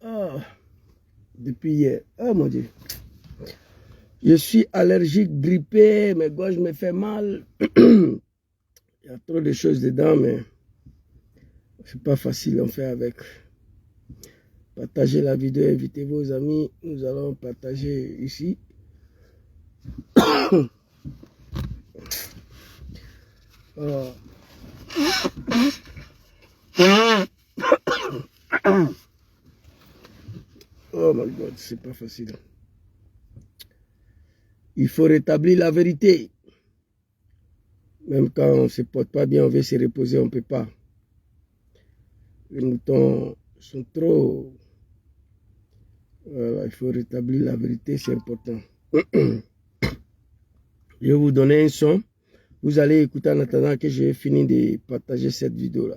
Oh, depuis hier. Oh mon Dieu. Je suis allergique, grippé, mes gorges me font mal. Il y a trop de choses dedans, mais c'est pas facile à faire avec. Partagez la vidéo, invitez vos amis. Nous allons partager ici. Oh. Oh my God, c'est pas facile. Il faut rétablir la vérité. Même quand on ne se porte pas bien, on veut se reposer, on ne peut pas. Les moutons sont trop... Voilà, il faut rétablir la vérité, c'est important. Je vais vous donner un son. Vous allez écouter en attendant que j'ai fini de partager cette vidéo-là.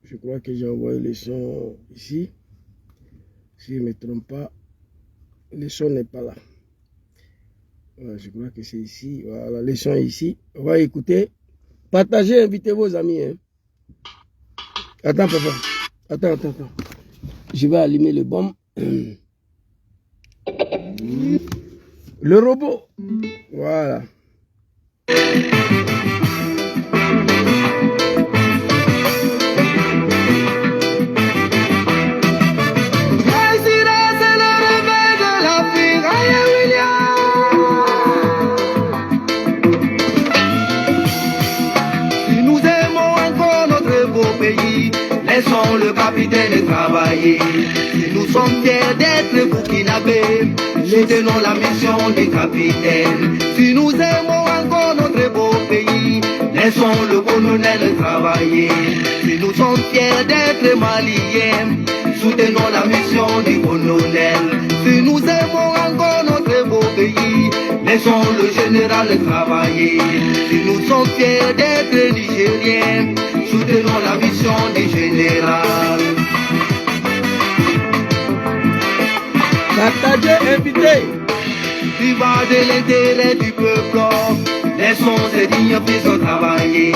Je crois que j'ai envoyé le son ici. Si je ne me trompe pas, le son n'est pas là. Voilà, je crois que c'est ici. Voilà, le son est ici. On va écouter. Partagez, invitez vos amis. Hein. Attends, papa. Attends. Je vais allumer le bombe. Le robot. Voilà. Laissons le capitaine travailler. Si nous sommes fiers d'être burkinabés, soutenons la mission du capitaine. Si nous aimons encore notre beau pays, laissons le colonel travailler. Si nous sommes fiers d'être maliens, soutenons la mission du colonel. Si nous aimons encore notre beau pays, laissons le général travailler. Si nous sommes fiers d'être nigériens, soutenons la mission du général. Partagez, invitez. Viva de l'intérêt du peuple, laissons ces dignes fils travailler.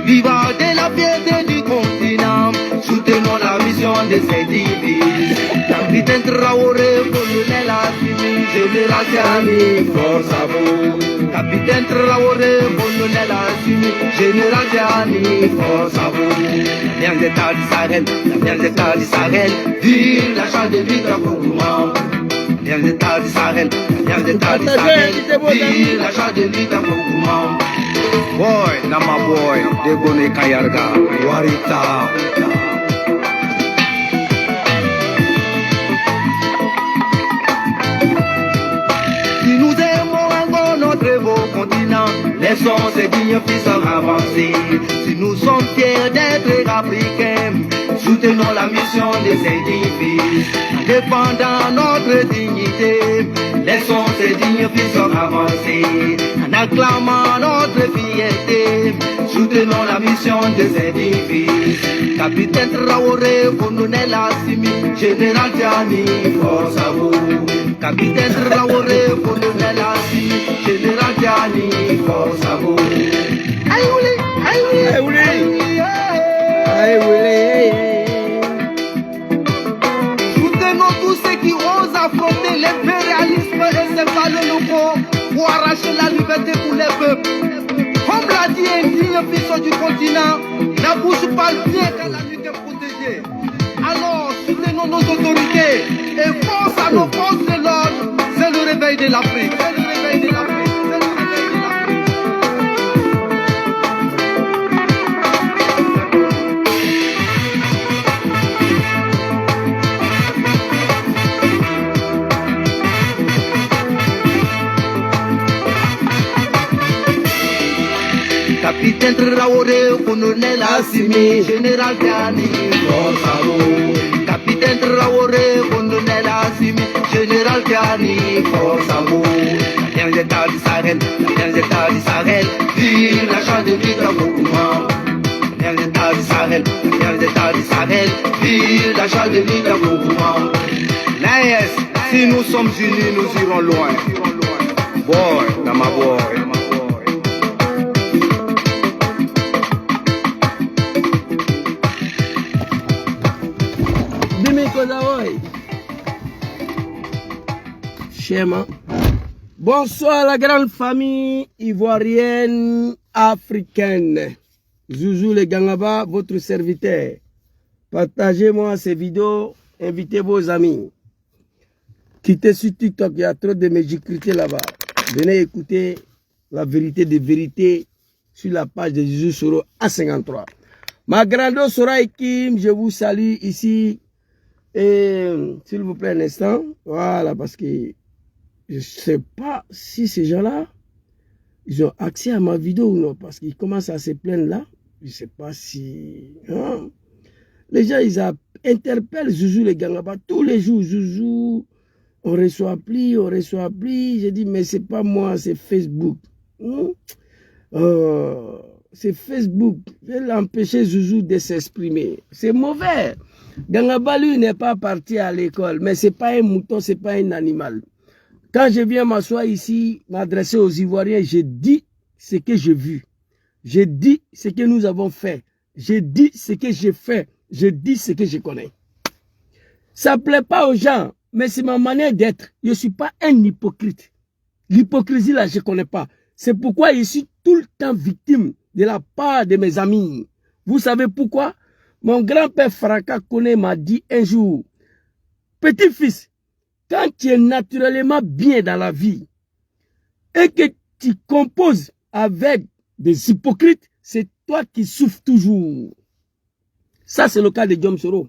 Viva de la fierté du continent, soutenons la mission de ces divises. Capitaine Traoré, colonel Assimi, général Tiani, force à vous. Capitaine Traoré, colonel Assimi, général Tiani, force à vous. La bien d'état du Sahel, la bien d'état du Sahel, vive la chance de vivre à Koukouma. Bien d'état du Sahel, bien d'état du Sahel, vive la chance de vivre à Koukouma. Boy, nama boy, Degone Kayarga, Warita. Si nous aimons encore notre beau continent, laissons ces dignes fils avancer. Si nous sommes fiers d'être africains, soutenons la mission de ces dignes fils. En défendant notre dignité, laissons ces dignes fils avancer. En acclamant notre fierté, soutenons la mission de ces dignes fils. Capitaine Traoré, colonel Assimi, général Tiani, force à vous. Capitaine Traoré, colonel Assimi, général Tiani, force à vous. Aïe ouli, soutenons tous ceux qui osent affronter l'impérialisme et ses valeurs locaux pour arracher la liberté pour les peuples. Comme l'a dit un digne fils du continent, la bouche parle bien quand la nuit est protégée. Alors soutenons nos autorités et force à nos forces de l'ordre. C'est le réveil de l'Afrique. C'est le réveil de l'Afrique. C'est le réveil de l'Afrique. Capitaine Traoré, colonel Assimi, général Tiani, force à vous. Capitaine Traoré, colonel Assimi, général Tiani, force à vous. La bien d'état du Sahel, la bien d'état du Sahel, vive la chance de vivre à Koukouma. La bien d'état du Sahel, la bien d'état du Sahel, vive la chance de vivre à Koukouma. Naïs, si nous sommes unis, nous irons loin. Boy, dans ma boy. Schéma. Bonsoir la grande famille ivoirienne africaine. Zouzou le Gangaba, votre serviteur. Partagez-moi ces vidéos, invitez vos amis. Quittez sur TikTok, il y a trop de médiocrité là-bas. Venez écouter la vérité des vérités sur la page de Zouzou Soro A53. Ma grande Sora Ekim, je vous salue ici. Et s'il vous plaît un instant, voilà, parce que je ne sais pas si ces gens-là, ils ont accès à ma vidéo ou non, parce qu'ils commencent à se plaindre là. Je ne sais pas si... Hein? Les gens, ils interpellent Zouzou les Gangaba tous les jours. Zouzou, on reçoit plus, on reçoit plus. J'ai dit, mais c'est pas moi, c'est Facebook. C'est Facebook. Je vais l'empêcher Zouzou de s'exprimer. C'est mauvais. Gangaba, lui, n'est pas parti à l'école, mais c'est pas un mouton, c'est pas un animal. Quand je viens m'asseoir ici, m'adresser aux Ivoiriens, j'ai dit ce que j'ai vu. J'ai dit ce que nous avons fait. J'ai dit ce que j'ai fait. J'ai dit ce que je connais. Ça ne plaît pas aux gens, mais c'est ma manière d'être. Je ne suis pas un hypocrite. L'hypocrisie, là, je ne connais pas. C'est pourquoi je suis tout le temps victime de la part de mes amis. Vous savez pourquoi? Mon grand-père Fraka Kone m'a dit un jour, petit-fils, quand tu es naturellement bien dans la vie et que tu composes avec des hypocrites, c'est toi qui souffres toujours. Ça, c'est le cas de Diom Soro.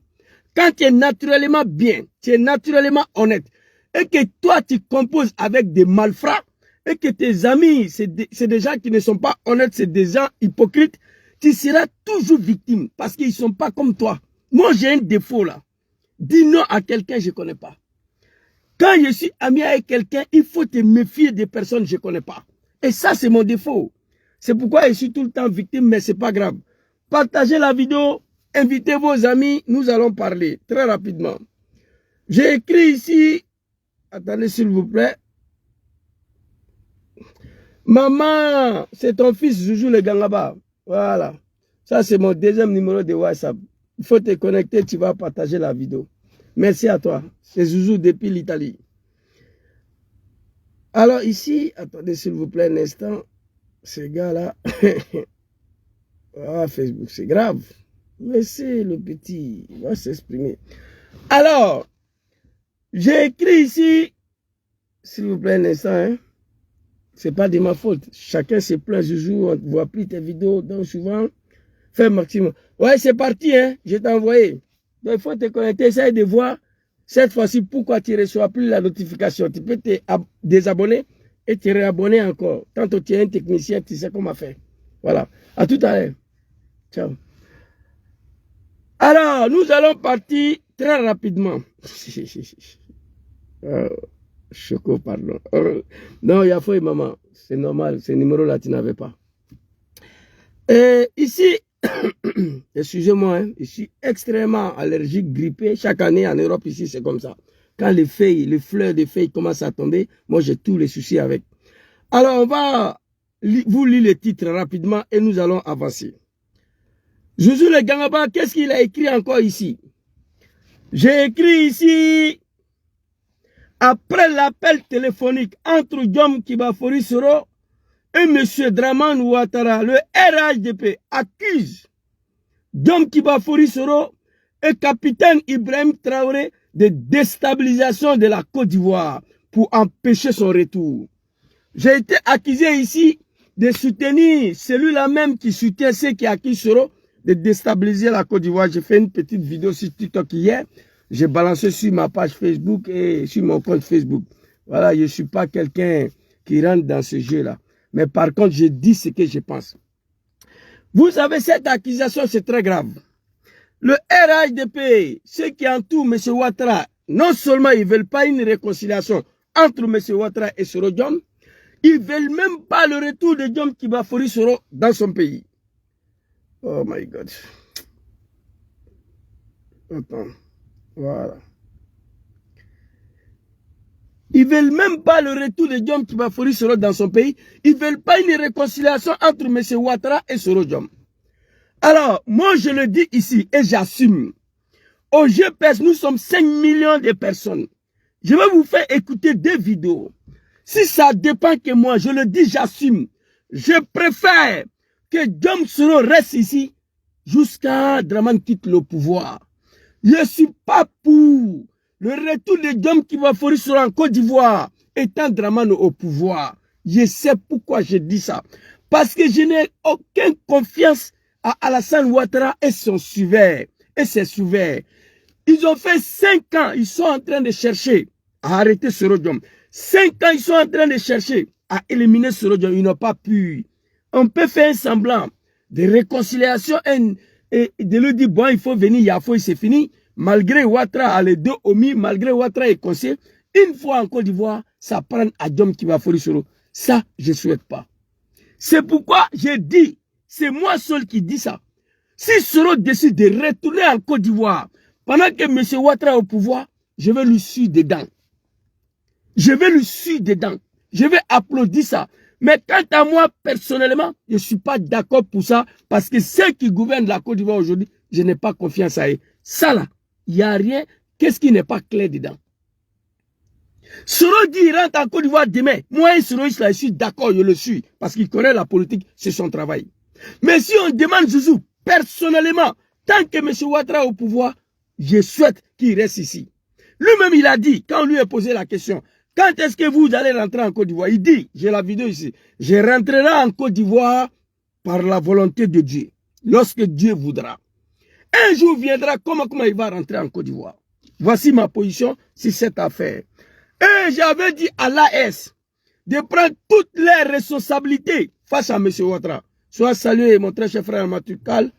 Quand tu es naturellement bien, tu es naturellement honnête, et que toi, tu composes avec des malfrats, et que tes amis, c'est des gens qui ne sont pas honnêtes, c'est des gens hypocrites, tu seras toujours victime, parce qu'ils ne sont pas comme toi. Moi, j'ai un défaut là. Dis non à quelqu'un que je ne connais pas. Quand je suis ami avec quelqu'un, il faut te méfier des personnes que je ne connais pas. Et ça, c'est mon défaut. C'est pourquoi je suis tout le temps victime, mais ce n'est pas grave. Partagez la vidéo, invitez vos amis, nous allons parler très rapidement. J'ai écrit ici, attendez s'il vous plaît. Maman, c'est ton fils Zouzou le Gangaba. Voilà. Ça, c'est mon deuxième numéro de WhatsApp. Il faut te connecter, tu vas partager la vidéo. Merci à toi. C'est Zouzou depuis l'Italie. Alors ici, attendez s'il vous plaît un instant. Ces gars-là, ah, Facebook, c'est grave. Laissez le petit, il va s'exprimer. Alors, j'ai écrit ici, s'il vous plaît un instant, hein. C'est pas de ma faute. Chacun se plaint, Zouzou, on ne voit plus tes vidéos, donc souvent, fais maximum. Ouais, c'est parti, hein, je t'ai envoyé. Donc il faut te connecter, essaye de voir cette fois-ci pourquoi tu ne reçois plus la notification. Tu peux te désabonner et te réabonner encore. Tantôt tu es un technicien, tu sais comment faire. Voilà. À tout à l'heure. Ciao. Alors, nous allons partir très rapidement. Choco, pardon. Non, il y a faux, maman. C'est normal. Ce numéro-là, tu n'avais pas. Ici, excusez-moi, hein, je suis extrêmement allergique, grippé. Chaque année en Europe, ici, c'est comme ça. Quand les feuilles, les fleurs des feuilles commencent à tomber, moi, j'ai tous les soucis avec. Alors, on va vous lire les titres rapidement et nous allons avancer. Zouzou le Gangaba, qu'est-ce qu'il a écrit encore ici? J'ai écrit ici, après l'appel téléphonique entre Diom Kibafori Soro et M. Dramane Ouattara, le RHDP accuse Diom Kibafori Soro et capitaine Ibrahim Traoré de déstabilisation de la Côte d'Ivoire pour empêcher son retour. J'ai été accusé ici de soutenir celui-là même qui soutient ceux qui accusent Soro de déstabiliser la Côte d'Ivoire. J'ai fait une petite vidéo sur TikTok hier. J'ai balancé sur ma page Facebook et sur mon compte Facebook. Voilà, je ne suis pas quelqu'un qui rentre dans ce jeu-là. Mais par contre, je dis ce que je pense. Vous savez, cette accusation, c'est très grave. Le RHDP, ceux qui entourent M. Ouattara, non seulement ils ne veulent pas une réconciliation entre M. Ouattara et Soro Diom, ils ne veulent même pas le retour de Diom Kibafori Soro dans son pays. Oh my God. Attends. Voilà. Ils ne veulent même pas le retour de Diom Kibafori Soro dans son pays. Ils ne veulent pas une réconciliation entre M. Ouattara et Soro Diom. Alors, moi je le dis ici et j'assume. Au GPS, nous sommes 5 millions de personnes. Je vais vous faire écouter des vidéos. Si ça dépend que moi, je le dis, j'assume. Je préfère que Djom Soro reste ici jusqu'à Dramane quitte le pouvoir. Je ne suis pas pour le retour de Djom Kibafori Soro en Côte d'Ivoire étant Dramane au pouvoir. Je sais pourquoi je dis ça. Parce que je n'ai aucune confiance à Alassane Ouattara et son suiveur. Et ses suiveurs. Ils ont fait 5 ans, ils sont en train de chercher à arrêter Soro Djom. 5 ans, ils sont en train de chercher à éliminer Soro Djom. Ils n'ont pas pu. On peut faire un semblant de réconciliation et de lui dire, bon, il faut venir, Yafo, c'est fini. Malgré Ouattara a les deux omis, malgré Ouattara est conseillé, une fois en Côte d'Ivoire, ça prend à Djom Kibafori Soro. Ça, je ne souhaite pas. C'est pourquoi j'ai dit, c'est moi seul qui dis ça. Si Soro décide de retourner en Côte d'Ivoire, pendant que M. Ouattara est au pouvoir, je vais lui suivre dedans. Je vais lui suivre dedans. Je vais applaudir ça. Mais quant à moi, personnellement, je ne suis pas d'accord pour ça, parce que ceux qui gouvernent la Côte d'Ivoire aujourd'hui, je n'ai pas confiance à eux. Ça là, il n'y a rien. Qu'est-ce qui n'est pas clair dedans? Soro dit, il rentre en Côte d'Ivoire demain. Moi, un Soroiste là, je suis d'accord, je le suis, parce qu'il connaît la politique, c'est son travail. Mais si on demande Zouzou, personnellement, tant que M. Ouattara est au pouvoir, je souhaite qu'il reste ici. Lui-même, il a dit, quand on lui a posé la question, quand est-ce que vous allez rentrer en Côte d'Ivoire? Il dit, j'ai la vidéo ici, je rentrerai en Côte d'Ivoire par la volonté de Dieu, lorsque Dieu voudra. Un jour viendra, comment il va rentrer en Côte d'Ivoire? Voici ma position sur cette affaire. Et j'avais dit à l'AS de prendre toutes les responsabilités face à M. Ouattara. Soyez salué, mon très cher frère Matukal.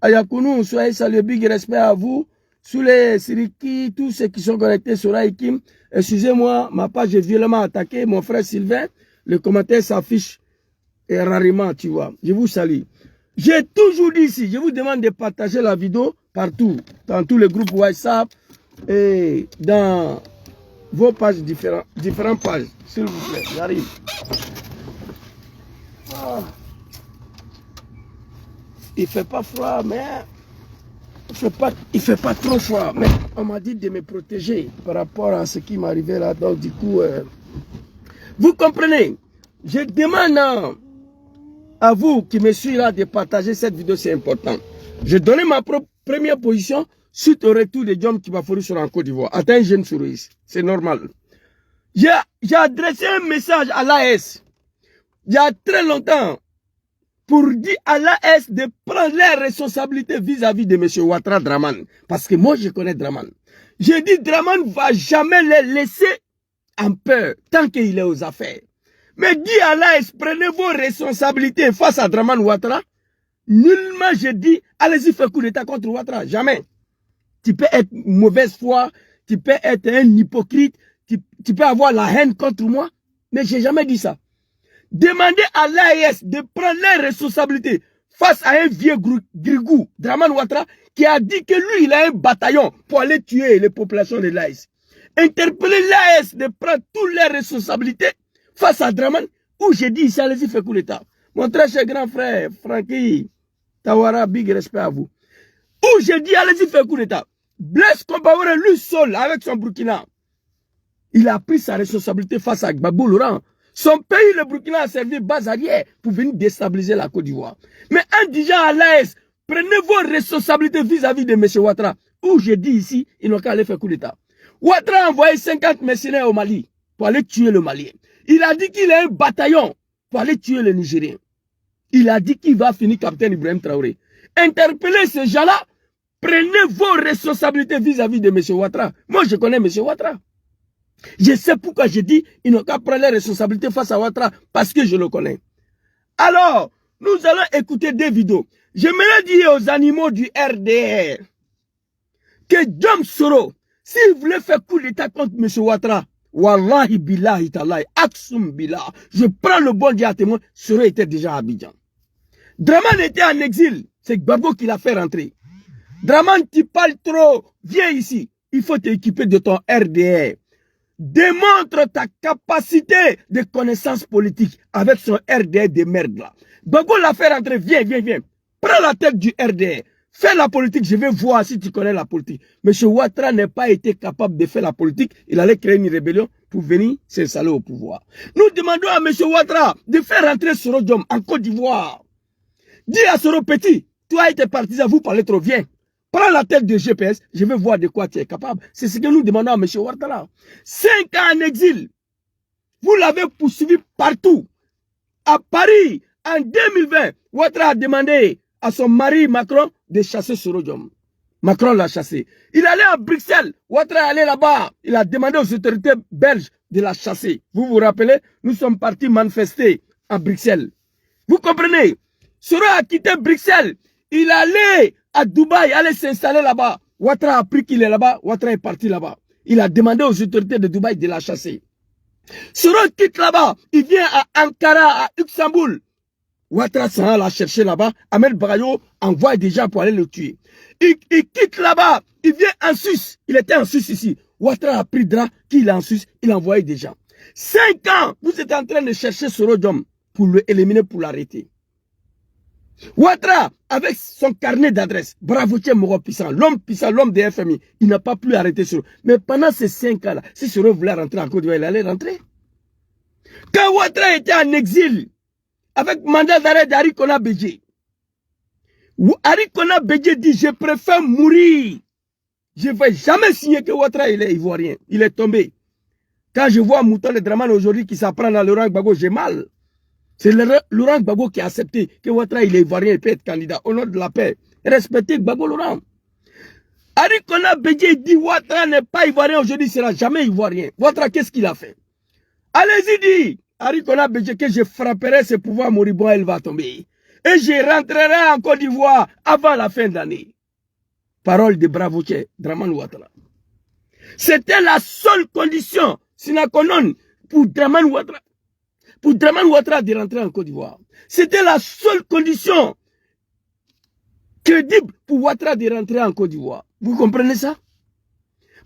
Ayakounou, soyez salué, big respect à vous. Sous les Siriki, tous ceux qui sont connectés sur Aikim. Excusez-moi, ma page est violemment attaquée. Mon frère Sylvain, le commentaire s'affiche rarement, tu vois. Je vous salue. J'ai toujours dit ici, je vous demande de partager la vidéo partout, dans tous les groupes WhatsApp et dans vos pages différentes pages, s'il vous plaît. J'arrive. Ah. Il fait pas froid, mais il fait pas trop froid. Mais on m'a dit de me protéger par rapport à ce qui m'arrivait là. Donc du coup, vous comprenez. Je demande à vous qui me suivez là de partager cette vidéo, c'est important. J'ai donné ma première position suite au retour de Djom Kibafori Soro en Côte d'Ivoire. Atteint un jeune Soroiste, c'est normal. J'ai adressé un message à l'AS il y a très longtemps pour dire à l'AS de prendre les responsabilités vis-à-vis de M. Ouattara Dramane. Parce que moi, je connais Dramane. J'ai dit Dramane ne va jamais les laisser en peur tant qu'il est aux affaires. Mais dis à l'AS, prenez vos responsabilités face à Dramane Ouattara. Nullement, je dis, allez-y, faites coup d'état contre Ouattara. Jamais. Tu peux être mauvaise foi, tu peux être un hypocrite, tu peux avoir la haine contre moi. Mais je n'ai jamais dit ça. Demandez à l'AES de prendre les responsabilités face à un vieux grigou, Dramane Ouattara, qui a dit que lui, il a un bataillon pour aller tuer les populations de l'AES. Interpellez l'AES de prendre toutes les responsabilités face à Dramane, où j'ai dit ici, allez-y, faites coup d'état. Mon très cher grand frère, Francky Tawara, big respect à vous. Où j'ai dit, allez-y, faites coup d'état. Blaise Compaoré, lui seul, avec son Burkina, il a pris sa responsabilité face à Gbagbo Laurent. Son pays, le Burkina, a servi base arrière pour venir déstabiliser la Côte d'Ivoire. Mais en disant à l'AS, prenez vos responsabilités vis-à-vis de M. Ouattara. Où j'ai dit ici, ils n'ont qu'à aller faire coup d'état. Ouattara a envoyé 50 mercenaires au Mali pour aller tuer le Malien. Il a dit qu'il a un bataillon pour aller tuer les Nigériens. Il a dit qu'il va finir capitaine Ibrahim Traoré. Interpellez ces gens-là, prenez vos responsabilités vis-à-vis de M. Ouattara. Moi, je connais M. Ouattara. Je sais pourquoi j'ai dit ils n'ont qu'à prendre les responsabilités face à Ouattara, parce que je le connais. Alors, nous allons écouter des vidéos. J'aimerais dire aux animaux du RDR que Djom Soro, s'il voulait faire coup d'état contre M. Ouattara, Wallahi billahi talahi, aksum billah, je prends le bon Dieu à témoin, Soro était déjà à Abidjan. Dramane était en exil, c'est Gbagbo qui l'a fait rentrer. Dramane, tu parles trop, viens ici, il faut t'équiper de ton RDR. Démontre ta capacité de connaissance politique avec son RDR de merde là. Gbagbo l'a fait rentrer, viens. Prends la tête du RDR. Fais la politique, je vais voir si tu connais la politique. M. Ouattara n'a pas été capable de faire la politique. Il allait créer une rébellion pour venir s'installer au pouvoir. Nous demandons à M. Ouattara de faire rentrer Soro Diom en Côte d'Ivoire. Dis à Soro Petit, toi et tes partisans, vous parlez trop, viens. Prends la tête de GPS, je vais voir de quoi tu es capable. C'est ce que nous demandons à M. Ouattara. 5 ans en exil. Vous l'avez poursuivi partout. À Paris, en 2020, Ouattara a demandé à son mari Macron de chasser Soro Diom. Macron l'a chassé. Il allait à Bruxelles. Ouattara est allé là-bas. Il a demandé aux autorités belges de la chasser. Vous vous rappelez, nous sommes partis manifester à Bruxelles. Vous comprenez? Soro a quitté Bruxelles. Il allait à Dubaï, allait s'installer là-bas. Ouattara a appris qu'il est là-bas. Ouattara est parti là-bas. Il a demandé aux autorités de Dubaï de la chasser. Soro quitte là-bas. Il vient à Ankara, à Luxembourg. Ouattara s'en l'a cherché là-bas. Ahmed Barayo envoie des gens pour aller le tuer. Il quitte là-bas. Il vient en Suisse. Il était en Suisse ici. Ouattara a pris drap qu'il est en Suisse. Il a envoyé des gens. 5 ans, vous êtes en train de chercher Soro Diom pour l'éliminer, pour l'arrêter. Ouattara, avec son carnet d'adresse, Bravoutier Moro puissant, l'homme de FMI, il n'a pas pu arrêter Soro. Mais pendant ces 5 ans-là, si Soro voulait rentrer en Côte d'Ivoire, il allait rentrer. Quand Ouattara était en exil, avec mandat d'arrêt d'Ari Kona Bédjé, Ari Kona Bédjé dit, je préfère mourir. Je ne vais jamais signer que Ouattara il est ivoirien. Il est tombé. Quand je vois Mouton le Draman aujourd'hui qui s'apprend dans Laurent Gbagbo, j'ai mal. C'est Laurent Gbagbo qui a accepté que Ouattara il est ivoirien et peut être candidat au nom de la paix. Respectez Gbagbo Laurent. Ari Kona Bédjé dit Ouattara n'est pas ivoirien aujourd'hui, il ne sera jamais ivoirien. Ouattara, qu'est-ce qu'il a fait? Allez-y, dit Ari Kona Bédjé que je frapperai ce pouvoir moribond, elle va tomber. Et je rentrerai en Côte d'Ivoire avant la fin d'année. Parole de Bravoutier, Draman Ouattara. C'était la seule condition, sine qua non, pour Draman Ouattara. Pour Draman Ouattara de rentrer en Côte d'Ivoire. C'était la seule condition crédible pour Ouattara de rentrer en Côte d'Ivoire. Vous comprenez ça?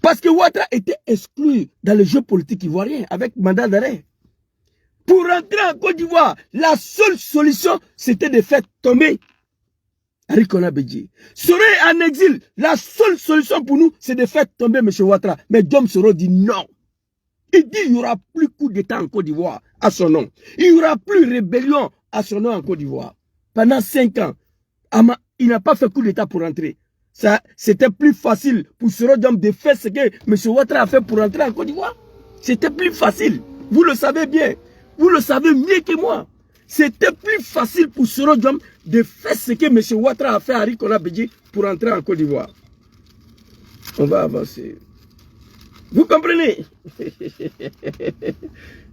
Parce que Ouattara était exclu dans le jeu politique ivoirien avec mandat d'arrêt. Pour rentrer en Côte d'Ivoire, la seule solution, c'était de faire tomber Ari Kona Bédjé. Soro en exil, la seule solution pour nous, c'est de faire tomber M. Ouattara. Mais Diom Soro dit non. Il dit qu'il n'y aura plus coup d'État en Côte d'Ivoire à son nom. Il n'y aura plus rébellion à son nom en Côte d'Ivoire. Pendant 5 ans, il n'a pas fait coup d'État pour rentrer. C'était plus facile pour Soro Diom de faire ce que M. Ouattara a fait pour rentrer en Côte d'Ivoire. C'était plus facile. Vous le savez bien. Vous le savez mieux que moi. C'était plus facile pour Soro Diom de faire ce que M. Ouattara a fait à Ari Kona Bédjé pour entrer en Côte d'Ivoire. On va avancer. Vous comprenez?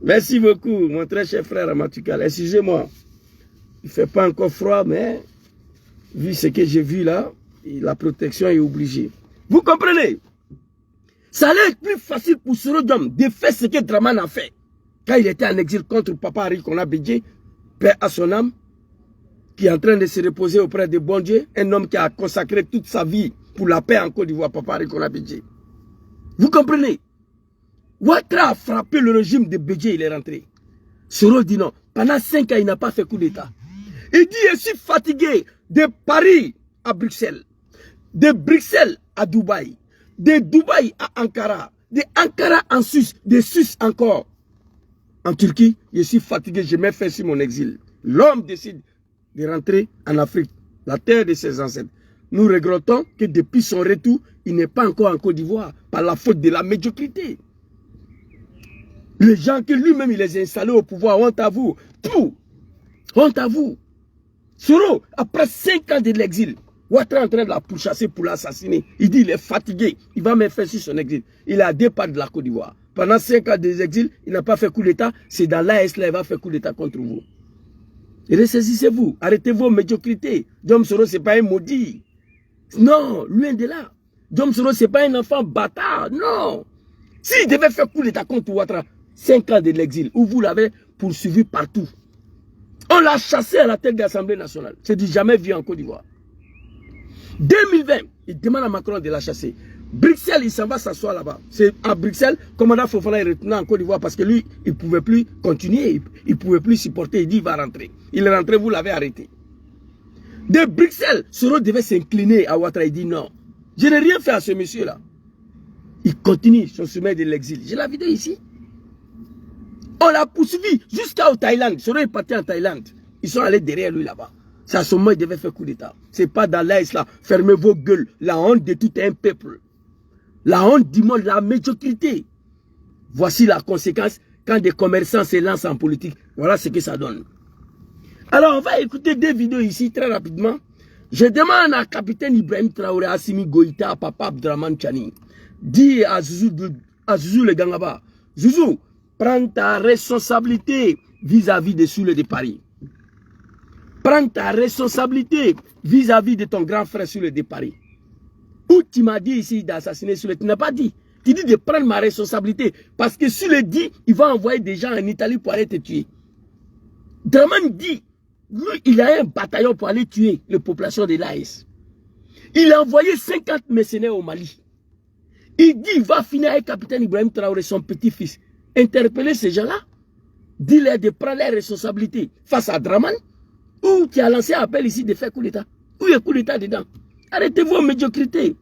Merci beaucoup, mon très cher frère Amatukal. Excusez-moi. Il ne fait pas encore froid, mais vu ce que j'ai vu là, la protection est obligée. Vous comprenez? Ça allait être plus facile pour Soro Diom de faire ce que Draman a fait. Quand il était en exil contre papa Ari Kona Bédjé, paix à son âme, qui est en train de se reposer auprès de bon Dieu, un homme qui a consacré toute sa vie pour la paix en Côte d'Ivoire, papa Ari Kona Bédjé. Vous comprenez? Ouattara a frappé le régime de Bédjé, il est rentré. Soro dit non. Pendant 5 ans, il n'a pas fait coup d'État. Il dit, je suis fatigué de Paris à Bruxelles, de Bruxelles à Dubaï, de Dubaï à Ankara, de Ankara en Suisse, de Suisse encore. En Turquie, je suis fatigué, je mets fin sur mon exil. L'homme décide de rentrer en Afrique, la terre de ses ancêtres. Nous regrettons que depuis son retour, il n'est pas encore en Côte d'Ivoire, par la faute de la médiocrité. Les gens que lui-même il les a installés au pouvoir, honte à vous. Tout. Honte à vous. Soro, après 5 ans de l'exil, Ouattara est en train de la pourchasser pour l'assassiner. Il dit qu'il est fatigué, il va mettre fin sur son exil. Il est à 2 pas de la Côte d'Ivoire. Pendant 5 ans d'exil, il n'a pas fait coup d'État. C'est dans l'AS là, il va faire coup d'État contre vous. Et ressaisissez-vous. Arrêtez vos médiocrités. Diom Soro, ce n'est pas un maudit. Non, loin de là. Diom Soro, ce n'est pas un enfant bâtard. Non. S'il devait faire coup d'État contre Ouattara, 5 ans de l'exil, où vous l'avez poursuivi partout. On l'a chassé à la tête de l'Assemblée nationale. C'est du jamais vu en Côte d'Ivoire. 2020, il demande à Macron de la chasser. Bruxelles, il s'en va s'asseoir là-bas. C'est à Bruxelles, commandant Fofana est retourné en Côte d'Ivoire parce que lui, il ne pouvait plus continuer, il ne pouvait plus supporter, il dit il va rentrer. Il est rentré, vous l'avez arrêté. De Bruxelles, Soro devait s'incliner à Ouattara. Il dit non. Je n'ai rien fait à ce monsieur-là. Il continue son chemin de l'exil. J'ai la vidéo ici. On l'a poursuivi jusqu'au Thaïlande. Soro est parti en Thaïlande. Ils sont allés derrière lui là-bas. C'est à ce moment il devait faire coup d'État. C'est pas dans l'Aïs là. Fermez vos gueules. La honte de tout un peuple. La honte du monde, la médiocrité. Voici la conséquence quand des commerçants se lancent en politique. Voilà ce que ça donne. Alors on va écouter des vidéos ici très rapidement. Je demande à capitaine Ibrahim Traoré, Assimi Goïta, Papa Abdraman Chani, dis à Zouzou le Gangaba, Zouzou, prends ta responsabilité vis-à-vis des Soulés de Paris. Prends ta responsabilité vis-à-vis de ton grand frère Soulé de Paris. Où tu m'as dit ici d'assassiner Soulé, tu n'as pas dit. Tu dis de prendre ma responsabilité. Parce que Soulé dit, il va envoyer des gens en Italie pour aller te tuer. Draman dit, lui, il a un bataillon pour aller tuer les populations de l'AS. Il a envoyé 50 mercenaires au Mali. Il dit, il va finir avec capitaine Ibrahim Traoré, son petit-fils. Interpeller ces gens-là, dis-leur de prendre leurs responsabilités face à Draman, ou tu as lancé un appel ici de faire coup d'État. Où il y a coup d'État dedans? Arrêtez vos médiocrités.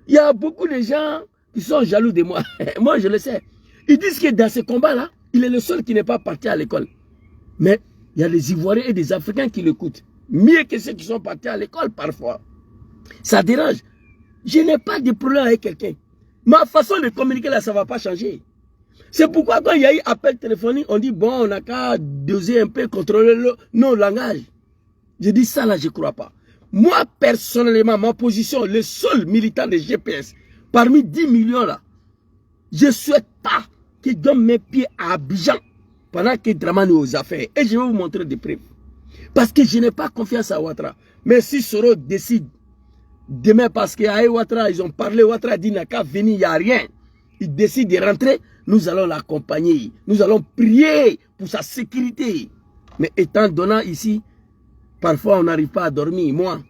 Il y a beaucoup de gens qui sont jaloux de moi. Moi, je le sais. Ils disent que dans ce combat-là, il est le seul qui n'est pas parti à l'école. Mais il y a des Ivoiriens et des Africains qui l'écoutent. Mieux que ceux qui sont partis à l'école parfois. Ça dérange. Je n'ai pas de problème avec quelqu'un. Ma façon de communiquer là, ça ne va pas changer. C'est pourquoi quand il y a eu appel téléphonique, on dit bon, on n'a qu'à doser un peu, contrôler nos langages. Je dis ça là, je ne crois pas. Moi, personnellement, ma position, le seul militant de GPS, parmi 10 millions là, je ne souhaite pas qu'il donne mes pieds à Abidjan pendant que Draman est aux affaires. Et je vais vous montrer des preuves. Parce que je n'ai pas confiance à Ouattara. Mais si Soro décide, demain, parce qu'à Ouattara, ils ont parlé, Ouattara dit n'a qu'à venir, il n'y a rien. Il décide de rentrer, nous allons l'accompagner. Nous allons prier pour sa sécurité. Mais étant donnant ici, parfois on n'arrive pas à dormir, moi.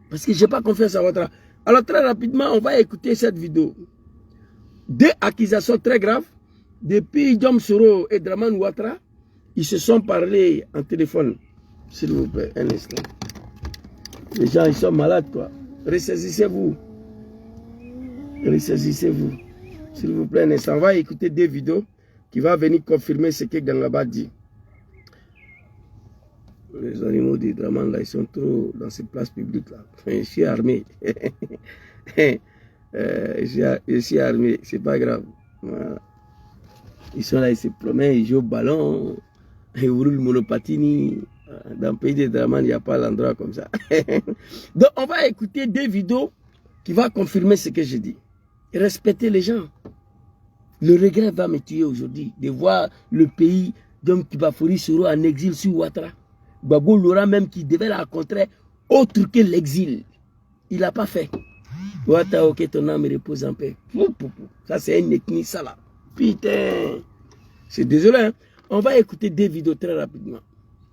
Parce que je n'ai pas confiance à Ouattara. Alors très rapidement, on va écouter cette vidéo. Deux accusations très graves. Depuis Djom Soro et Draman Ouattara, ils se sont parlé en téléphone. S'il vous plaît, un instant. Les gens, ils sont malades, quoi. Ressaisissez-vous. Ressaisissez-vous. S'il vous plaît, un instant. On va écouter des vidéos qui vont venir confirmer ce que Gangaba dit. Les animaux de Draman, là, ils sont trop dans ces places publiques, là. Je suis armé. Je suis armé. C'est pas grave. Voilà. Ils sont là, ils se promènent, ils jouent au ballon, ils roulent le monopatini. Dans le pays de Draman, il n'y a pas l'endroit comme ça. Donc, on va écouter des vidéos qui vont confirmer ce que je dis. Respectez les gens. Le regret va me tuer aujourd'hui de voir le pays d'Homme Kibafori Soro en exil sur Ouattara. Gbagbo Laurent même qui devait la contrer autre que l'exil. Il n'a pas fait. Ouattara, ok, ton âme repose en paix. Ça, c'est une ethnie, ça là. Putain, c'est désolé, hein? On va écouter des vidéos très rapidement.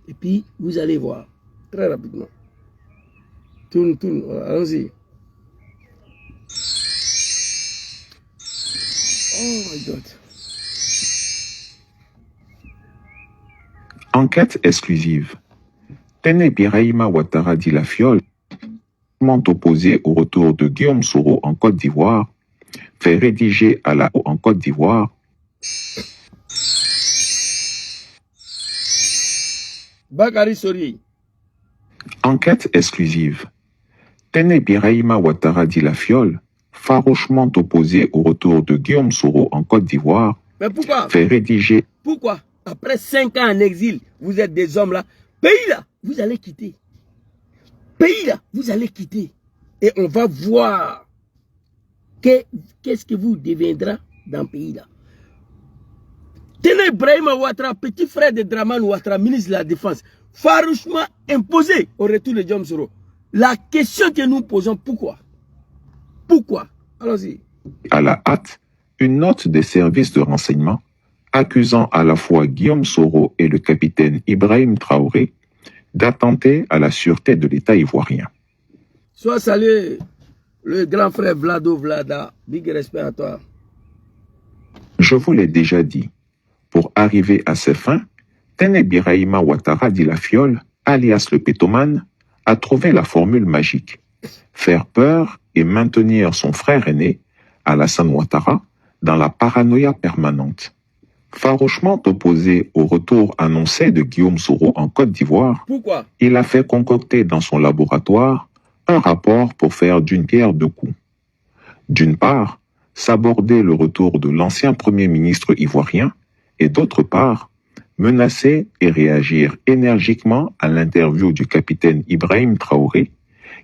Et puis, vous allez voir, très rapidement. Tourne, voilà, allons-y. Oh my God. Enquête exclusive. Tene Birahima Ouattara dit la fiole, opposé au retour de Guillaume Soro en Côte d'Ivoire, fait rédiger à la en Côte d'Ivoire. Bakary Sori. Enquête exclusive. Tene Birahima Ouattara dit la fiole, farouchement opposé au retour de Guillaume Soro en Côte d'Ivoire. Mais pourquoi? Fait rédiger. Pourquoi? Après 5 ans en exil, vous êtes des hommes là. Pays là, vous allez quitter. Pays là, vous allez quitter. Et on va voir qu'est-ce que vous deviendra dans le pays là. Tene Ibrahima Ouattara, petit frère de Draman Ouattara, ministre de la Défense, farouchement imposé au retour de Djom Soro. La question que nous posons, pourquoi? Pourquoi? Allons-y. À la hâte, une note des services de renseignement accusant à la fois Guillaume Soro et le capitaine Ibrahim Traoré d'attenter à la sûreté de l'État ivoirien. Sois salué, le grand frère Vlado Vlada. Big respect à toi. Je vous l'ai déjà dit. Pour arriver à ses fins, Tene Birahima Ouattara dit la fiole, alias le pétomane, a trouvé la formule magique. Faire peur et maintenir son frère aîné, Alassane Ouattara, dans la paranoïa permanente. Farouchement opposé au retour annoncé de Guillaume Soro en Côte d'Ivoire, Pourquoi? il a fait concocter dans son laboratoire un rapport pour faire d'une pierre deux coups. D'une part, s'aborder le retour de l'ancien Premier ministre ivoirien et d'autre part, menacer et réagir énergiquement à l'interview du capitaine Ibrahim Traoré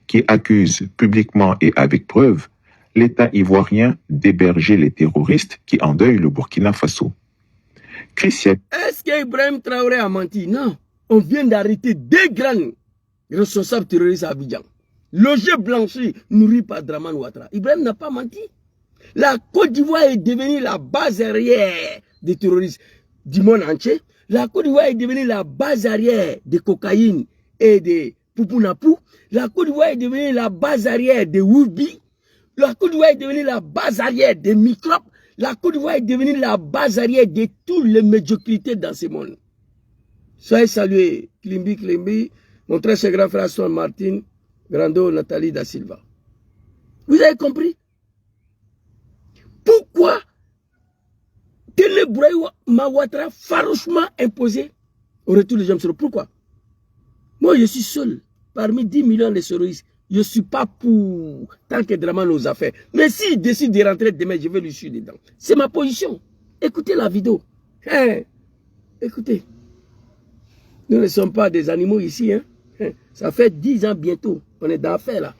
qui accuse publiquement et avec preuve l'État ivoirien d'héberger les terroristes qui endeuillent le Burkina Faso. Est-ce qu'Ibrahim Traoré a menti? Non. On vient d'arrêter deux grands responsables terroristes à Abidjan. Logé blanchi, nourri par Dramane Ouattara. Ibrahim n'a pas menti. La Côte d'Ivoire est devenue la base arrière des terroristes du monde entier. La Côte d'Ivoire est devenue la base arrière de cocaïne et de poupounapou. La Côte d'Ivoire est devenue la base arrière des Woubi. La Côte d'Ivoire est devenue la base arrière des microbes. La Côte d'Ivoire est devenue la base arrière de toutes les médiocrités dans ce monde. Soyez salués, Klimbi, mon très cher grand frère Son Martin, Grando Nathalie da Silva. Vous avez compris? Pourquoi Tene Ibrahima Ouattara farouchement imposé au retour des gens? Pourquoi? Moi, je suis seul parmi 10 millions de terroristes. Je ne suis pas pour tant que Dramane nous a fait. Mais s'il décide de rentrer demain, je vais lui suivre dedans. C'est ma position. Écoutez la vidéo. Hein? Écoutez. Nous ne sommes pas des animaux ici. Hein? Ça fait 10 ans bientôt. On est dans l'affaire là.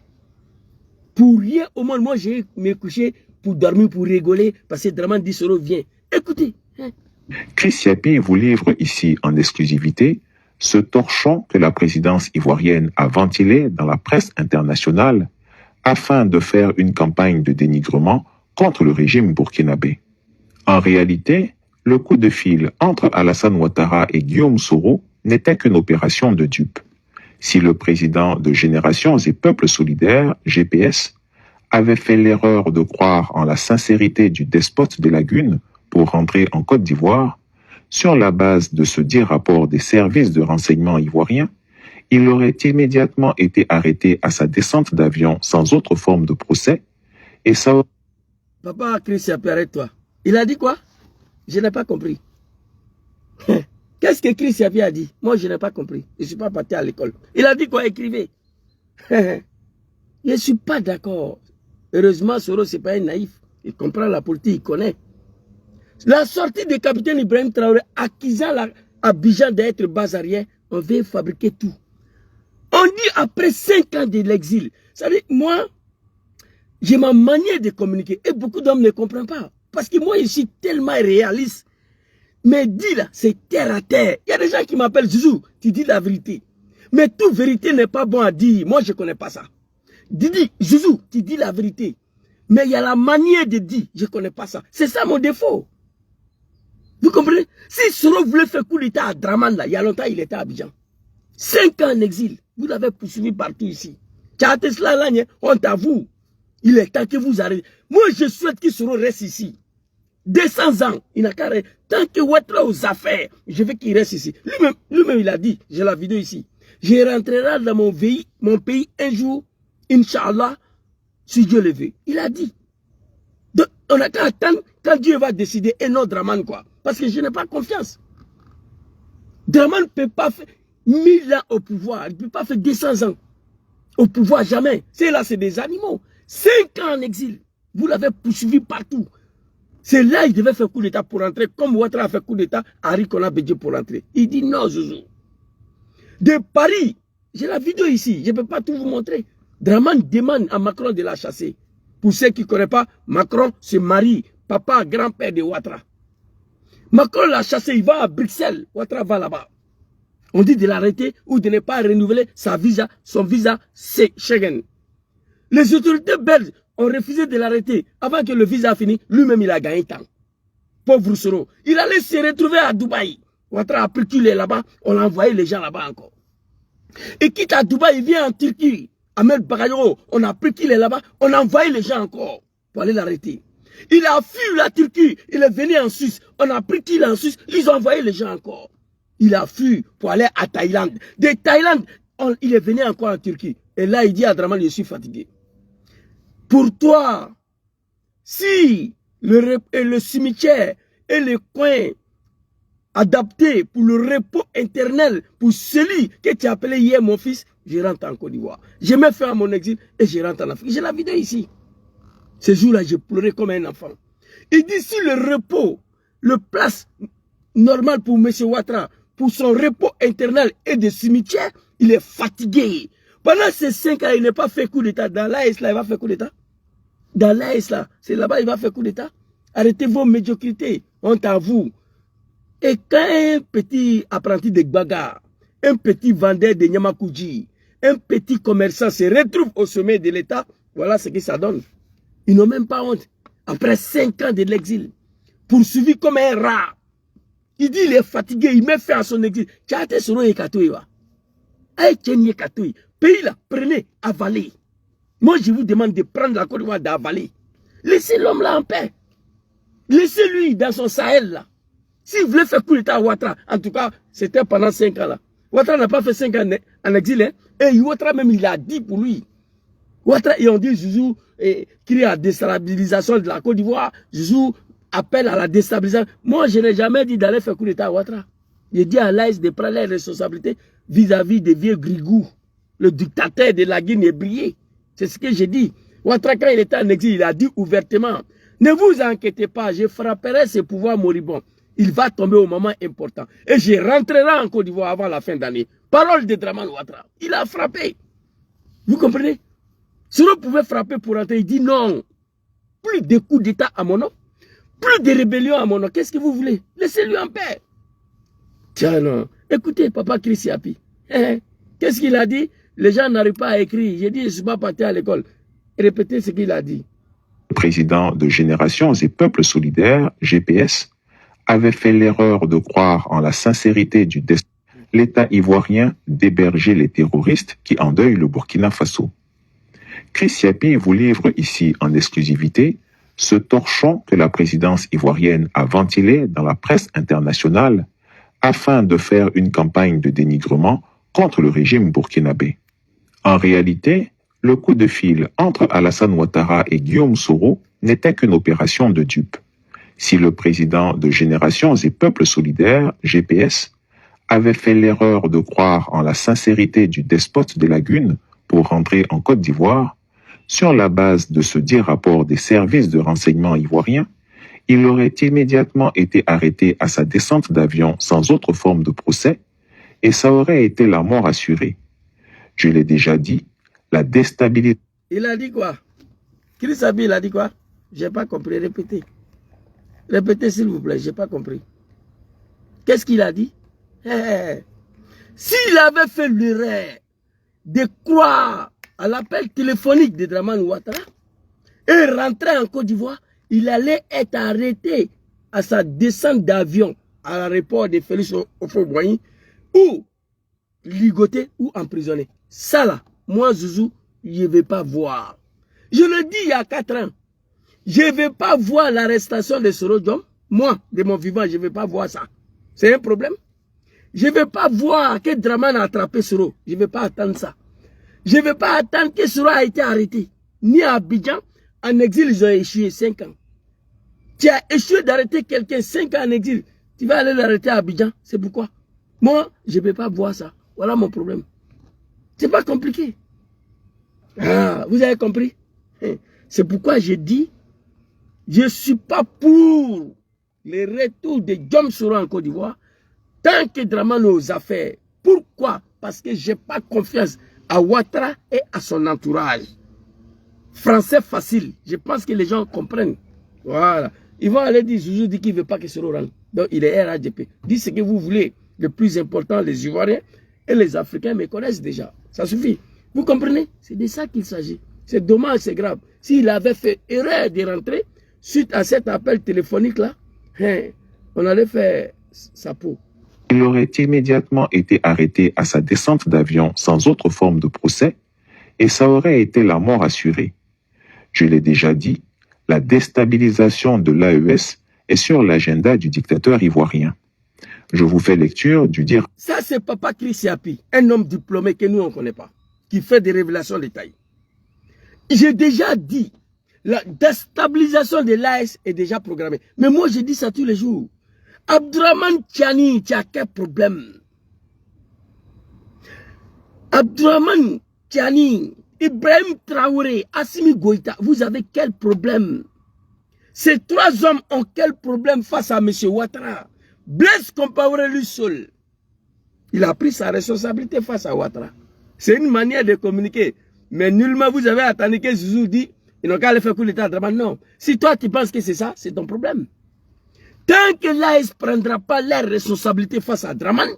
Pour rien au monde, moi j'ai me couché pour dormir, pour rigoler, parce que Dramane Dissoro vient. Écoutez. Hein? Chris Yapi vous livre ici en exclusivité ce torchon que la présidence ivoirienne a ventilé dans la presse internationale afin de faire une campagne de dénigrement contre le régime burkinabé. En réalité, le coup de fil entre Alassane Ouattara et Guillaume Soro n'était qu'une opération de dupe. Si le président de Générations et Peuples Solidaires, GPS, avait fait l'erreur de croire en la sincérité du despote des lagunes pour rentrer en Côte d'Ivoire, sur la base de ce dit rapport des services de renseignement ivoiriens, il aurait immédiatement été arrêté à sa descente d'avion sans autre forme de procès et ça... Papa Chris, arrête-toi. Il a dit quoi? Je n'ai pas compris. Qu'est-ce que Chris Yapi a dit? Moi, je n'ai pas compris. Je ne suis pas parti à l'école. Il a dit quoi? Écrivez. Je ne suis pas d'accord. Heureusement, Soro, ce n'est pas un naïf. Il comprend la politique, il connaît. La sortie du capitaine Ibrahim Traoré accusant Abidjan d'être base arrière, on veut fabriquer tout. On dit après 5 ans de l'exil. Ça veut dire, moi, j'ai ma manière de communiquer et beaucoup d'hommes ne comprennent pas. Parce que moi, je suis tellement réaliste. Mais dis là, c'est terre à terre. Il y a des gens qui m'appellent Zouzou, tu dis la vérité. Mais toute vérité n'est pas bon à dire. Moi, je ne connais pas ça. Didi, Zouzou, tu dis la vérité. Mais il y a la manière de dire, je ne connais pas ça. C'est ça mon défaut. Vous comprenez? Si Soro voulait faire coup d'état à Dramane, là, il y a longtemps, il était à Abidjan. 5 ans en exil. Vous l'avez poursuivi partout ici. On t'avoue. Il est temps que vous arrêtez. Moi, je souhaite que Soro reste ici. 200 ans. Il n'a qu'à rester. Tant que Ouattara aux affaires, je veux qu'il reste ici. Lui-même, il a dit, j'ai la vidéo ici. Je rentrerai dans mon pays un jour, Inch'Allah, si Dieu le veut. Il a dit. Donc, on n'a qu'à attendre quand Dieu va décider et non Dramane, quoi. Parce que je n'ai pas confiance. Dramane ne peut pas faire 1000 ans au pouvoir. Il ne peut pas faire 200 ans au pouvoir, jamais. C'est là, c'est des animaux. 5 ans en exil. Vous l'avez poursuivi partout. C'est là qu'il devait faire coup d'état pour rentrer. Comme Ouattara a fait coup d'état à Rikona Bédié pour rentrer. Il dit non, Zouzou. De Paris, j'ai la vidéo ici. Je ne peux pas tout vous montrer. Dramane demande à Macron de la chasser. Pour ceux qui ne connaissent pas, Macron, c'est mari, papa, grand-père de Ouattara. Macron l'a chassé, il va à Bruxelles. Ouattara va là-bas. On dit de l'arrêter ou de ne pas renouveler son visa, c'est Schengen. Les autorités belges ont refusé de l'arrêter. Avant que le visa finisse, lui-même il a gagné temps. Pauvre Soro. Il allait se retrouver à Dubaï. Ouattara a pris qu'il est là-bas, on a envoyé les gens là-bas encore. Et quitte à Dubaï, il vient en Turquie. Ahmed Bagayoro, on a pris qu'il est là-bas, on a envoyé les gens encore pour aller l'arrêter. Il a fui la Turquie, il est venu en Suisse, on a pris qu'il est en Suisse, ils ont envoyé les gens encore. Il a fui pour aller à Thaïlande. De Thaïlande, il est venu encore en Turquie. Et là, il dit à Draman, je suis fatigué. Pour toi, si le cimetière et le coin adapté pour le repos éternel, pour celui que tu as appelé hier mon fils, je rentre en Côte d'Ivoire. Je me fais à mon exil et je rentre en Afrique. J'ai la vidéo ici. Ce jour-là, j'ai pleuré comme un enfant. Il dit si le repos, le place normal pour M. Ouattara, pour son repos éternel et de cimetière, il est fatigué. Pendant ces 5 ans, il n'a pas fait coup d'État. Dans l'AS, là, il va faire coup d'État. Dans l'AS, là, c'est là-bas, il va faire coup d'État. Arrêtez vos médiocrités. Honte à vous. Et quand un petit apprenti de Gbaga, un petit vendeur de Nyamakuji, un petit commerçant se retrouve au sommet de l'État, voilà ce que ça donne. Ils n'ont même pas honte. Après 5 ans de l'exil, poursuivi comme un rat, il dit il est fatigué, il met fin à son exil. Tchate soro yekatoui wa. Aïe tchen yekatoui. Pays là, prenez, avalez. Moi je vous demande de prendre la Côte d'Ivoire, d'avaler. Laissez l'homme là en paix. Laissez-lui dans son Sahel là. S'il voulait faire coup d'État à Ouattara, en tout cas, c'était pendant 5 ans là. Ouattara n'a pas fait 5 ans en exil, hein. Et Ouattara même, il a dit pour lui. Ouattara, ils ont dit, Zouzou crie à la déstabilisation de la Côte d'Ivoire. Zouzou appelle à la déstabilisation. Moi, je n'ai jamais dit d'aller faire coup d'État à Ouattara. J'ai dit à l'AS de prendre les responsabilités vis-à-vis des vieux Grigou, le dictateur de la Guinée-Brié. C'est ce que j'ai dit. Ouattara, quand il était en exil, il a dit ouvertement, ne vous inquiétez pas, je frapperai ce pouvoir moribond. Il va tomber au moment important. Et je rentrerai en Côte d'Ivoire avant la fin d'année. Parole de Draman Ouattara. Il a frappé. Vous comprenez? Si on pouvait frapper pour rentrer, il dit non. Plus de coups d'État à mon nom. Plus de rébellion à mon nom. Qu'est-ce que vous voulez? Laissez-lui en paix. Tiens, non. Écoutez, papa Chris Yapi. Qu'est-ce qu'il a dit? Les gens n'arrivent pas à écrire. J'ai dit, je ne suis pas parti à l'école. Répétez ce qu'il a dit. Le président de Générations et Peuples Solidaires, GPS, avait fait l'erreur de croire en la sincérité du destin de l'État ivoirien d'héberger les terroristes qui endeuillent le Burkina Faso. Chris Yapi vous livre ici en exclusivité ce torchon que la présidence ivoirienne a ventilé dans la presse internationale afin de faire une campagne de dénigrement contre le régime burkinabé. En réalité, le coup de fil entre Alassane Ouattara et Guillaume Soro n'était qu'une opération de dupe. Si le président de Générations et Peuples Solidaires, GPS, avait fait l'erreur de croire en la sincérité du despote des lagunes pour rentrer en Côte d'Ivoire, sur la base de ce dit rapport des services de renseignement ivoiriens, il aurait immédiatement été arrêté à sa descente d'avion sans autre forme de procès, et ça aurait été la mort assurée. Je l'ai déjà dit, la déstabilisation... Il a dit quoi? Chris Yapi, il a dit quoi? J'ai pas compris, répétez. Répétez s'il vous plaît, j'ai pas compris. Qu'est-ce qu'il a dit? S'il avait fait l'erreur de croire à l'appel téléphonique de Draman Ouattara et rentrer en Côte d'Ivoire, il allait être arrêté à sa descente d'avion à l'aéroport de Félix Houphouët-Boigny ou ligoté ou emprisonné. Ça là, moi Zouzou, je ne vais pas voir. Je le dis il y a 4 ans. Je ne vais pas voir l'arrestation de Soro Diom. Moi, de mon vivant, je ne vais pas voir ça. C'est un problème. Je ne vais pas voir que Draman a attrapé Soro. Je ne vais pas attendre ça. Je ne vais pas attendre que Soro a été arrêté. Ni à Abidjan, en exil, ils ont échoué 5 ans. Tu as échoué d'arrêter quelqu'un 5 ans en exil. Tu vas aller l'arrêter à Abidjan. C'est pourquoi? Moi, je ne vais pas voir ça. Voilà mon problème. C'est pas compliqué. Ah, vous avez compris? C'est pourquoi je dis, je ne suis pas pour le retour de Guillaume Soro en Côte d'Ivoire tant que Draman nos affaires. Pourquoi? Parce que je n'ai pas confiance à Ouattara et à son entourage. Français facile. Je pense que les gens comprennent. Voilà. Ils vont aller dire, Zouzou dit qu'il ne veut pas que Soro rentre. Donc il est RADP. Dites ce que vous voulez. Le plus important, les Ivoiriens et les Africains me connaissent déjà. Ça suffit. Vous comprenez? C'est de ça qu'il s'agit. C'est dommage, c'est grave. S'il avait fait erreur de rentrer, suite à cet appel téléphonique-là, on allait faire sa peau. Il aurait immédiatement été arrêté à sa descente d'avion sans autre forme de procès, et ça aurait été la mort assurée. Je l'ai déjà dit, la déstabilisation de l'AES est sur l'agenda du dictateur ivoirien. Je vous fais lecture du dire. Ça, c'est Papa Chris Yapi, un homme diplômé que nous, on ne connaît pas, qui fait des révélations détaillées. J'ai déjà dit, la déstabilisation de l'AS est déjà programmée. Mais moi, je dis ça tous les jours. Abdourahmane Tiani, tu as quel problème? Abdourahmane Tiani, Ibrahim Traoré, Assimi Goïta, vous avez quel problème? Ces trois hommes ont quel problème face à M. Ouattara? Blaise Compaoré lui seul, il a pris sa responsabilité face à Ouattara. C'est une manière de communiquer. Mais nullement vous avez attendu que Zouzou dit, ils n'ont qu'à aller faire coup d'état à Dramane. Non. Si toi tu penses que c'est ça, c'est ton problème. Tant que l'AS ne prendra pas leur responsabilité face à Dramane,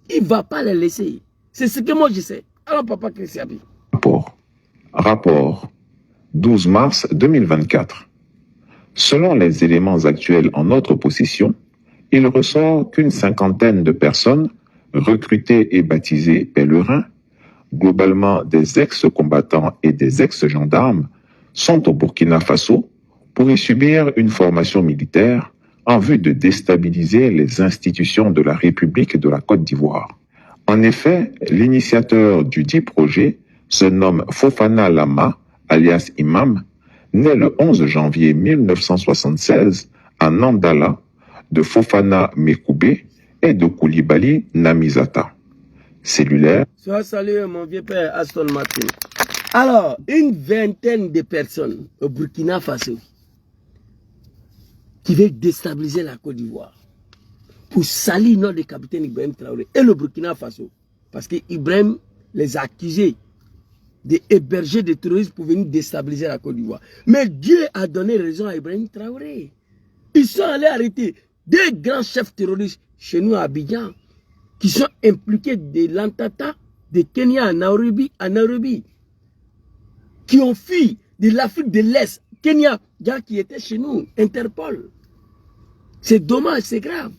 il ne va pas les laisser. C'est ce que moi je sais. Alors Papa Christian. Rapport 12 mars 2024. Selon les éléments actuels en notre possession, il ressort qu'une cinquantaine de personnes, recrutées et baptisées pèlerins, globalement des ex-combattants et des ex-gendarmes, sont au Burkina Faso pour y subir une formation militaire en vue de déstabiliser les institutions de la République de la Côte d'Ivoire. En effet, l'initiateur du dit projet se nomme Fofana Lama, alias Imam, né le 11 janvier 1976 à Nandala, de Fofana Mekoubé et de Koulibaly Namizata. Cellulaire. Sois salué mon vieux père Aston Martin. Alors, une vingtaine de personnes au Burkina Faso qui veulent déstabiliser la Côte d'Ivoire pour salir notre capitaine Ibrahim Traoré et le Burkina Faso. Parce qu'Ibrahim les a accusés d'héberger des terroristes pour venir déstabiliser la Côte d'Ivoire. Mais Dieu a donné raison à Ibrahim Traoré. Ils sont allés arrêter deux grands chefs terroristes chez nous à Abidjan qui sont impliqués de l'Antata, de Kenya à Nairobi, qui ont fui de l'Afrique de l'Est, Kenya, qui était chez nous, Interpol. C'est dommage, c'est grave.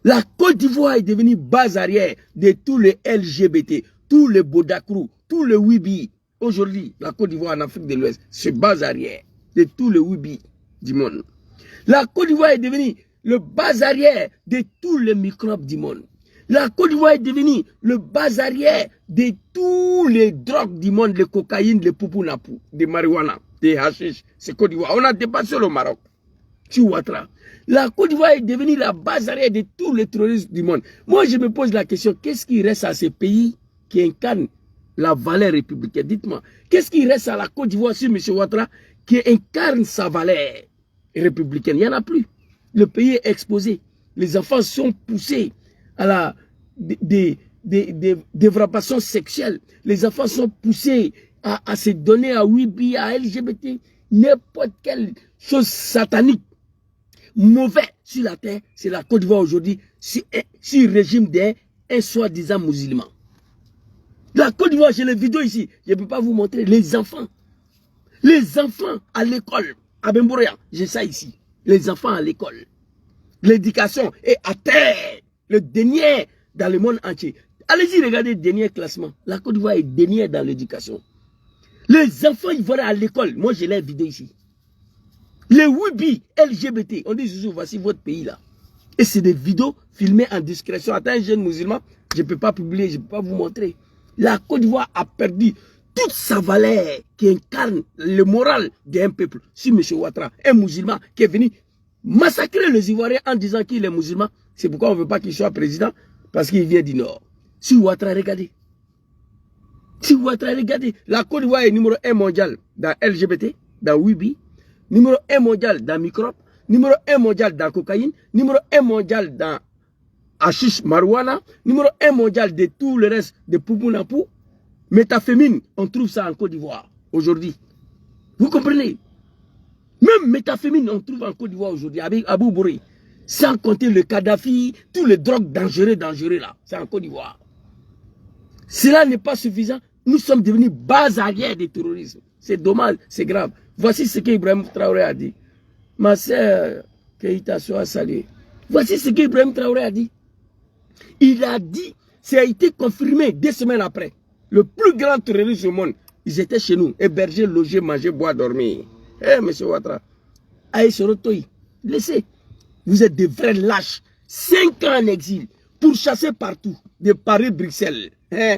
La Côte d'Ivoire est devenue base arrière de tous les LGBT, tous les Bodakrou, tous les Wibi. Aujourd'hui, la Côte d'Ivoire en Afrique de l'Ouest, c'est base arrière de tous les Wibi du monde. La Côte d'Ivoire est devenue le base arrière de tous les microbes du monde. La Côte d'Ivoire est devenue le base arrière de tous les drogues du monde, les cocaïnes, les poupounapou, des marijuana, des hashish. C'est Côte d'Ivoire. On a dépassé le Maroc. Sur Ouattara. La Côte d'Ivoire est devenue la base arrière de tous les terroristes du monde. Moi, je me pose la question, qu'est-ce qui reste à ces pays qui incarnent la valeur républicaine? Dites-moi, qu'est-ce qui reste à la Côte d'Ivoire sur M. Ouattara qui incarne sa valeur républicaine? Il n'y en a plus. Le pays est exposé. Les enfants sont poussés à la dépravation sexuelle. Les enfants sont poussés à se donner à Wibi, à LGBT, n'importe quelle chose satanique, mauvais sur la terre. C'est la Côte d'Ivoire aujourd'hui, sur le régime d'un soi-disant musulman. La Côte d'Ivoire, j'ai les vidéos ici, je ne peux pas vous montrer. Les enfants à l'école, à Bembouria, j'ai ça ici. Les enfants à l'école. L'éducation est à terre. Le dernier dans le monde entier. Allez-y, regardez le dernier classement. La Côte d'Ivoire est dernière dans l'éducation. Les enfants, ils vont à l'école. Moi, j'ai les vidéos ici. Les Wibi, LGBT, on dit, Zouzou, voici votre pays là. Et c'est des vidéos filmées en discrétion. Attends, un jeune musulman, je ne peux pas publier, je ne peux pas vous montrer. La Côte d'Ivoire a perdu toute sa valeur qui incarne le moral d'un peuple. Si M. Ouattara, un musulman qui est venu massacrer les Ivoiriens en disant qu'il est musulman, c'est pourquoi on ne veut pas qu'il soit président, parce qu'il vient du Nord. Si Ouattara, regardez. Si Ouattara, regardez. La Côte d'Ivoire est numéro 1 mondial dans LGBT, dans Wibi, numéro 1 mondial dans microbe, numéro 1 mondial dans cocaïne, numéro 1 mondial dans hashish marijuana, numéro 1 mondial de tout le reste de poupounapou. Méthamphétamine, on trouve ça en Côte d'Ivoire aujourd'hui. Vous comprenez? Même méthamphétamine, on trouve en Côte d'Ivoire aujourd'hui, avec Abou Bouri. Sans compter le Kadhafi, tous les drogues dangereux là, c'est en Côte d'Ivoire. Cela n'est pas suffisant. Nous sommes devenus base arrière du terrorisme. C'est dommage, c'est grave. Voici ce qu'Ibrahim Traoré a dit. Ma sœur, Keïta soit saluée. Voici ce qu'Ibrahim Traoré a dit. Il a dit, ça a été confirmé 2 semaines après. Le plus grand terroriste au monde, ils étaient chez nous, hébergés, logés, manger, boire, dormir. Eh, monsieur Ouattara, Aïe Sorotoï, laissez. Vous êtes des vrais lâches. 5 ans en exil. pourchassés partout, de Paris-Bruxelles, hein,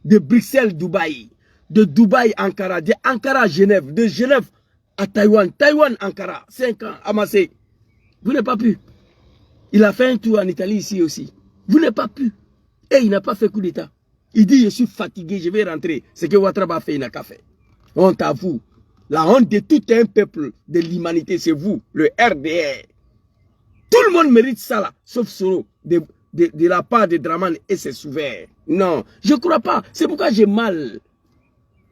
de Bruxelles-Dubaï, de Dubaï, Ankara, de Ankara à Genève, de Genève à Taïwan, Taïwan, Ankara, 5 ans, amassé. Vous n'avez pas pu. Il a fait un tour en Italie ici aussi. Vous n'avez pas pu. Et il n'a pas fait coup d'État. Il dit, je suis fatigué, je vais rentrer. Ce que Ouattara a fait, il n'a qu'à faire. Honte à vous. La honte de tout un peuple de l'humanité, c'est vous, le RDR. Tout le monde mérite ça là, sauf Soro, de la part de Dramane et ses souverains. Non, je ne crois pas. C'est pourquoi j'ai mal.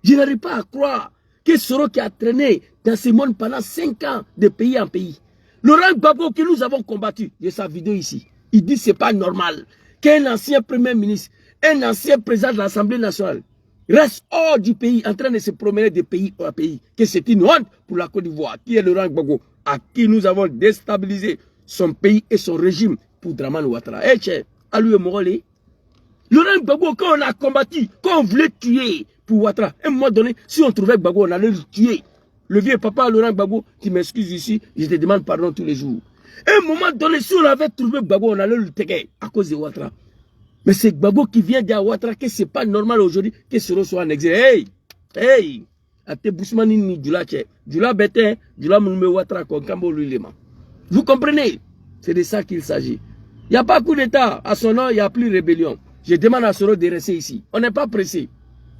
Je n'arrive pas à croire que Soro qui a traîné dans ce monde pendant 5 ans de pays en pays. Laurent Gbagbo que nous avons combattu, de sa vidéo ici, il dit que ce n'est pas normal qu'un ancien premier ministre, un ancien président de l'Assemblée nationale reste hors du pays en train de se promener de pays en pays. Que c'est une honte pour la Côte d'Ivoire, qui est Laurent Gbagbo, à qui nous avons déstabilisé son pays et son régime pour Dramane Ouattara. Eh, tiens, à lui et Morolé. Laurent Gbagbo, quand on a combattu, quand on voulait tuer pour Ouattara, à un moment donné, si on trouvait Gbagbo, on allait le tuer. Le vieux papa Laurent Gbagbo, qui m'excuse ici, je te demande pardon tous les jours. À un moment donné, si on avait trouvé Gbagbo, on allait le taguer à cause de Ouattara. Mais c'est Gbagbo qui vient dire à Ouattara que ce n'est pas normal aujourd'hui que Soro soit en exil. Hey! Hey! Ate Bousmani ni Djula Tche. Djula Bete, Djula Moume Ouattara Konkambo Lulema. Vous comprenez? C'est de ça qu'il s'agit. Il n'y a pas coup d'État. À son nom, il n'y a plus rébellion. Je demande à Soro de rester ici. On n'est pas pressé.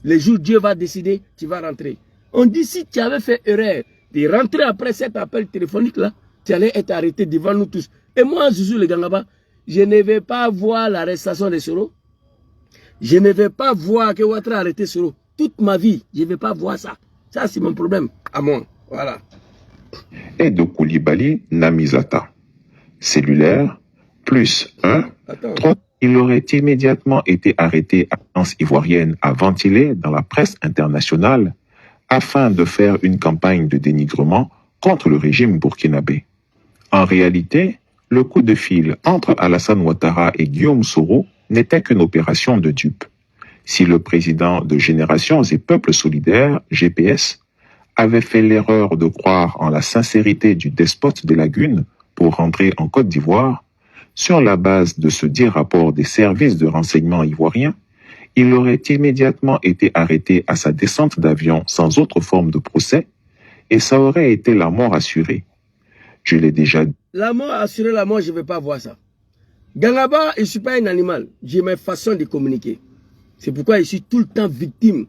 Le jour où Dieu va décider, tu vas rentrer. On dit si tu avais fait erreur de rentrer après cet appel téléphonique là, tu allais être arrêté devant nous tous. Et moi, Zouzou le Gangaba, je ne vais pas voir l'arrestation de Soro. Je ne vais pas voir que Ouattara a arrêté Soro. Toute ma vie, je ne vais pas voir ça. Ça, c'est mon problème à moi. Voilà. Et de Koulibaly Namizata. Cellulaire, plus 1, 3. Il aurait immédiatement été arrêté à l'agence ivoirienne à ventiler dans la presse internationale afin de faire une campagne de dénigrement contre le régime burkinabé. En réalité, le coup de fil entre Alassane Ouattara et Guillaume Soro n'était qu'une opération de dupe. Si le président de Générations et Peuples Solidaires, GPS, avait fait l'erreur de croire en la sincérité du despote des lagunes pour rentrer en Côte d'Ivoire, sur la base de ce dit rapport des services de renseignement ivoiriens, il aurait immédiatement été arrêté à sa descente d'avion sans autre forme de procès, et ça aurait été la mort assurée. Je l'ai déjà dit. La mort assurée, la mort, je ne vais pas voir ça. Gangaba, je ne suis pas un animal. J'ai ma façon de communiquer. C'est pourquoi je suis tout le temps victime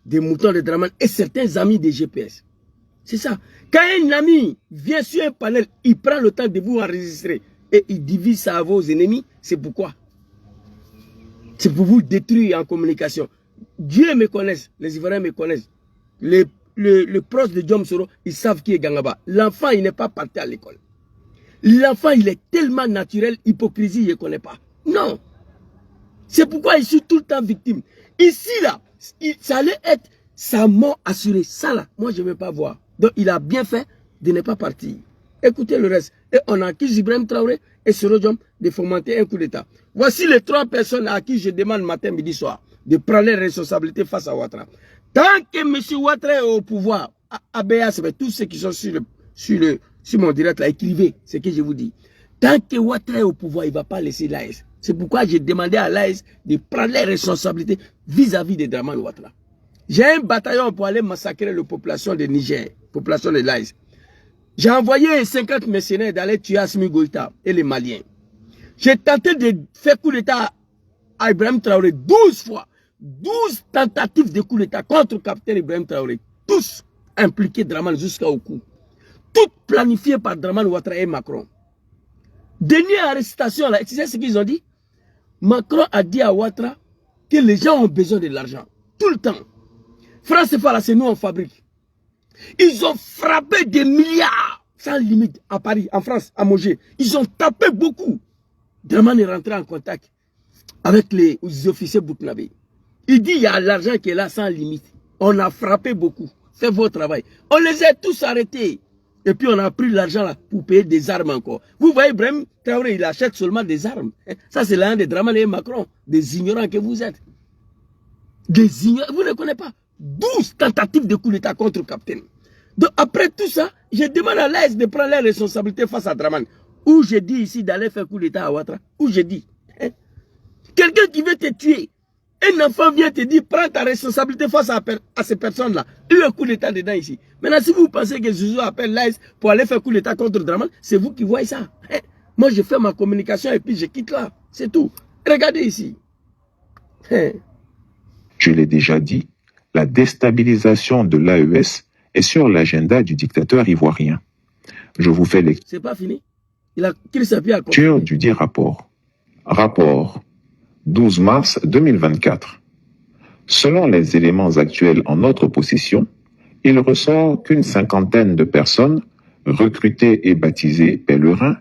des moutons de Dramane et certains amis des GPS. C'est ça. Quand un ami vient sur un panel, il prend le temps de vous enregistrer et il divise ça à vos ennemis, c'est pourquoi. C'est pour vous détruire en communication. Dieu me connaît, les Ivoiriens me connaissent. Le proche de Guillaume Soro, ils savent qui est Gangaba. L'enfant, il n'est pas parti à l'école. L'enfant, il est tellement naturel, hypocrisie, il ne connaît pas. Non. C'est pourquoi je suis tout le temps victime. Ici, là, ça allait être sa mort assurée. Ça, là, moi, je ne veux pas voir. Donc, il a bien fait de ne pas partir. Écoutez le reste. Et on accuse Ibrahim Traoré et Soro Diom de fomenter un coup d'État. Voici les 3 personnes à qui je demande matin, midi, soir de prendre les responsabilités face à Ouattara. Tant que M. Ouattara est au pouvoir, ABS, tous ceux qui sont sur mon direct, là, écrivez ce que je vous dis. Tant que Ouattara est au pouvoir, il ne va pas laisser l'AS. C'est pourquoi j'ai demandé à l'AS de prendre les responsabilités vis-à-vis de Dramane Ouattara. J'ai un bataillon pour aller massacrer la population de Niger, population de l'AS. J'ai envoyé 50 mercenaires d'aller tuer Assimi Goïta et les Maliens. J'ai tenté de faire coup d'État à Ibrahim Traoré 12 fois. 12 tentatives de coup d'État contre le capitaine Ibrahim Traoré. Tous impliqués Dramane jusqu'au cou. Toutes planifiées par Dramane Ouattara et Macron. Dernière arrestation, là, tu sais ce qu'ils ont dit? Macron a dit à Ouattara que les gens ont besoin de l'argent. Tout le temps. France CFA, c'est nous on fabrique. Ils ont frappé des milliards sans limite à Paris, en France, à Montgé. Ils ont tapé beaucoup. Dramane est rentré en contact avec les officiers burkinabés. Il dit il y a l'argent qui est là sans limite. On a frappé beaucoup. Faites votre travail. On les a tous arrêtés. Et puis on a pris l'argent là pour payer des armes encore. Vous voyez, Ibrahim Traoré, il achète seulement des armes. Ça, c'est l'un des Dramane et Macron. Des ignorants que vous êtes. Des ignorants. Vous ne connaissez pas. 12 tentatives de coup d'État contre le capitaine. Donc après tout ça, je demande à l'AS de prendre les responsabilités face à Dramane. Où j'ai dit ici d'aller faire coup d'État à Ouattara. Où j'ai dit. Quelqu'un qui veut te tuer. Un enfant vient te dire, prends ta responsabilité face à ces personnes-là. Il y a un coup d'état dedans ici. Maintenant, si vous pensez que Zouzou appelle l'AS pour aller faire coup d'état contre Draman, c'est vous qui voyez ça. Hein? Moi, je fais ma communication et puis je quitte là. C'est tout. Regardez ici. Hein? Je l'ai déjà dit, la déstabilisation de l'AES est sur l'agenda du dictateur ivoirien. Je vous fais c'est pas fini. Il a lecture du dit rapport. Rapport 12 mars 2024. Selon les éléments actuels en notre possession, il ressort qu'une cinquantaine de personnes, recrutées et baptisées pèlerins,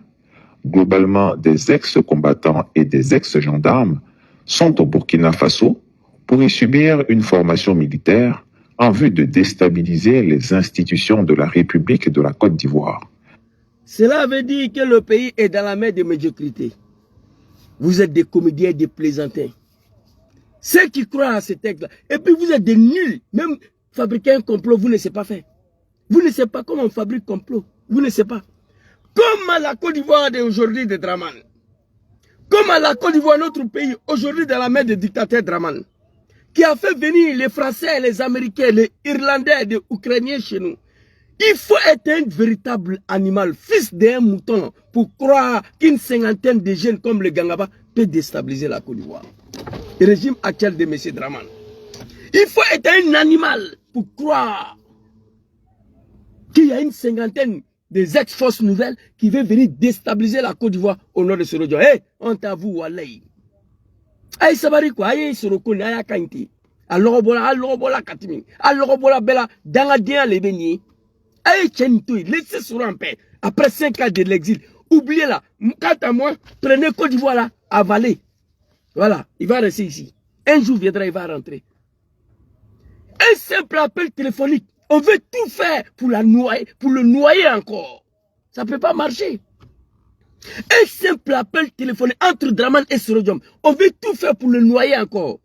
globalement des ex-combattants et des ex-gendarmes, sont au Burkina Faso pour y subir une formation militaire en vue de déstabiliser les institutions de la République de la Côte d'Ivoire. Cela veut dire que le pays est dans la mer de médiocrité. Vous êtes des comédiens, des plaisantins. Ceux qui croient à ces textes-là. Et puis vous êtes des nuls. Même fabriquer un complot, vous ne savez pas faire. Vous ne savez pas comment on fabrique un complot. Vous ne savez pas. Comme à la Côte d'Ivoire d'aujourd'hui de Draman. Comme à la Côte d'Ivoire, notre pays, aujourd'hui dans la main des dictateurs Draman. Qui a fait venir les Français, les Américains, les Irlandais, les Ukrainiens chez nous. Il faut être un véritable animal, fils d'un mouton, pour croire qu'une cinquantaine de jeunes comme le Gangaba peut déstabiliser la Côte d'Ivoire. Le régime actuel de M. Draman. Il faut être un animal pour croire qu'il y a une cinquantaine des ex-forces nouvelles qui veulent venir déstabiliser la Côte d'Ivoire au nord de ce région. Hé, on t'avoue, Wallahi. Aïe, sabari quoi, aïe, sorokone, aïe, kainti. Alors, bola, katimi. Alors, bola, bella, dans la dia, les beignets. Aïe, tchentoui, laissez sur en paix. Après 5 ans de l'exil, oubliez-la. Quant à moi, prenez Côte d'Ivoire là, avalez. Voilà, il va rester ici. Un jour viendra, il va rentrer. Un simple appel téléphonique. On veut tout faire pour la noyer, pour le noyer encore. Ça ne peut pas marcher. Un simple appel téléphonique entre Draman et Sorodium. On veut tout faire pour le noyer encore.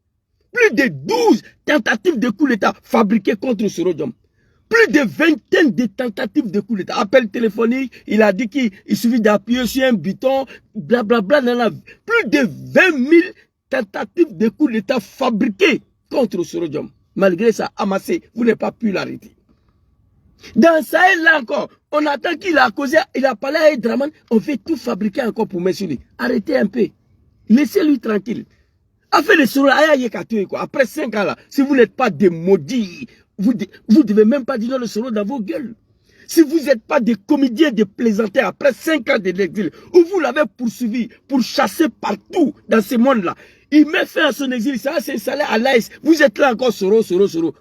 Plus de 12 tentatives de coup d'État fabriquées contre Sorodium. Plus de vingtaine de tentatives de coup d'État. Appel téléphonique, il a dit qu'il suffit d'appuyer sur un bouton, blablabla. Plus de 20 000 tentatives de coup d'État fabriquées contre Sorodium. Malgré ça, amassé, vous n'avez pas pu l'arrêter. Dans Sahel, là encore, on attend qu'il a causé, il a parlé à Draman, on fait tout fabriquer encore pour mettre sur lui. Arrêtez un peu. Laissez-lui tranquille. Afin de se quoi. Après 5 ans là, si vous n'êtes pas des maudits, vous ne devez même pas dire le solo dans vos gueules. Si vous n'êtes pas des comédiens, des plaisantins, après 5 ans de l'exil, où vous l'avez poursuivi pour chasser partout dans ce monde-là, il met fin à son exil, ça c'est installé à l'AS. Vous êtes là encore, Soro.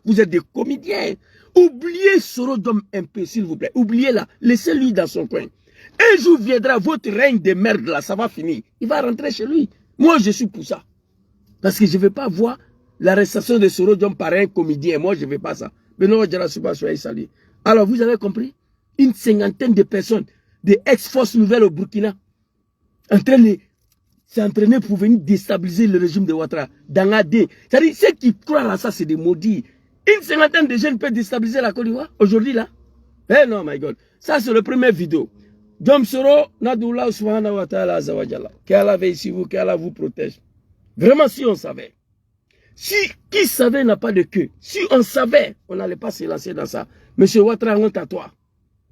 Vous êtes des comédiens. Oubliez Sorodium un peu, s'il vous plaît. Oubliez-la. Laissez-lui dans son coin. Un jour viendra votre règne de merde là, ça va finir. Il va rentrer chez lui. Moi, je suis pour ça. Parce que je ne veux pas voir l'arrestation de Sorodium par un comédien. Moi, je ne veux pas ça. Mais non, je ne suis pas salué. Alors, vous avez compris? Une cinquantaine de personnes, des ex-forces nouvelles au Burkina, s'entraîner pour venir déstabiliser le régime de Ouattara. Dans AD. C'est-à-dire, ceux qui croient à ça, c'est des maudits. Une cinquantaine de jeunes peuvent déstabiliser la Côte d'Ivoire aujourd'hui là. Eh non, my God. Ça, c'est le premier vidéo. Dom Soro, Nadoula, Subhanahu wa ta'ala, Azawajala. Qu'Allah veille sur vous, qu'Allah vous protège. Vraiment, si on savait. Si qui savait n'a pas de queue. Si on savait, on n'allait pas se lancer dans ça. Monsieur Ouattara, honte à toi.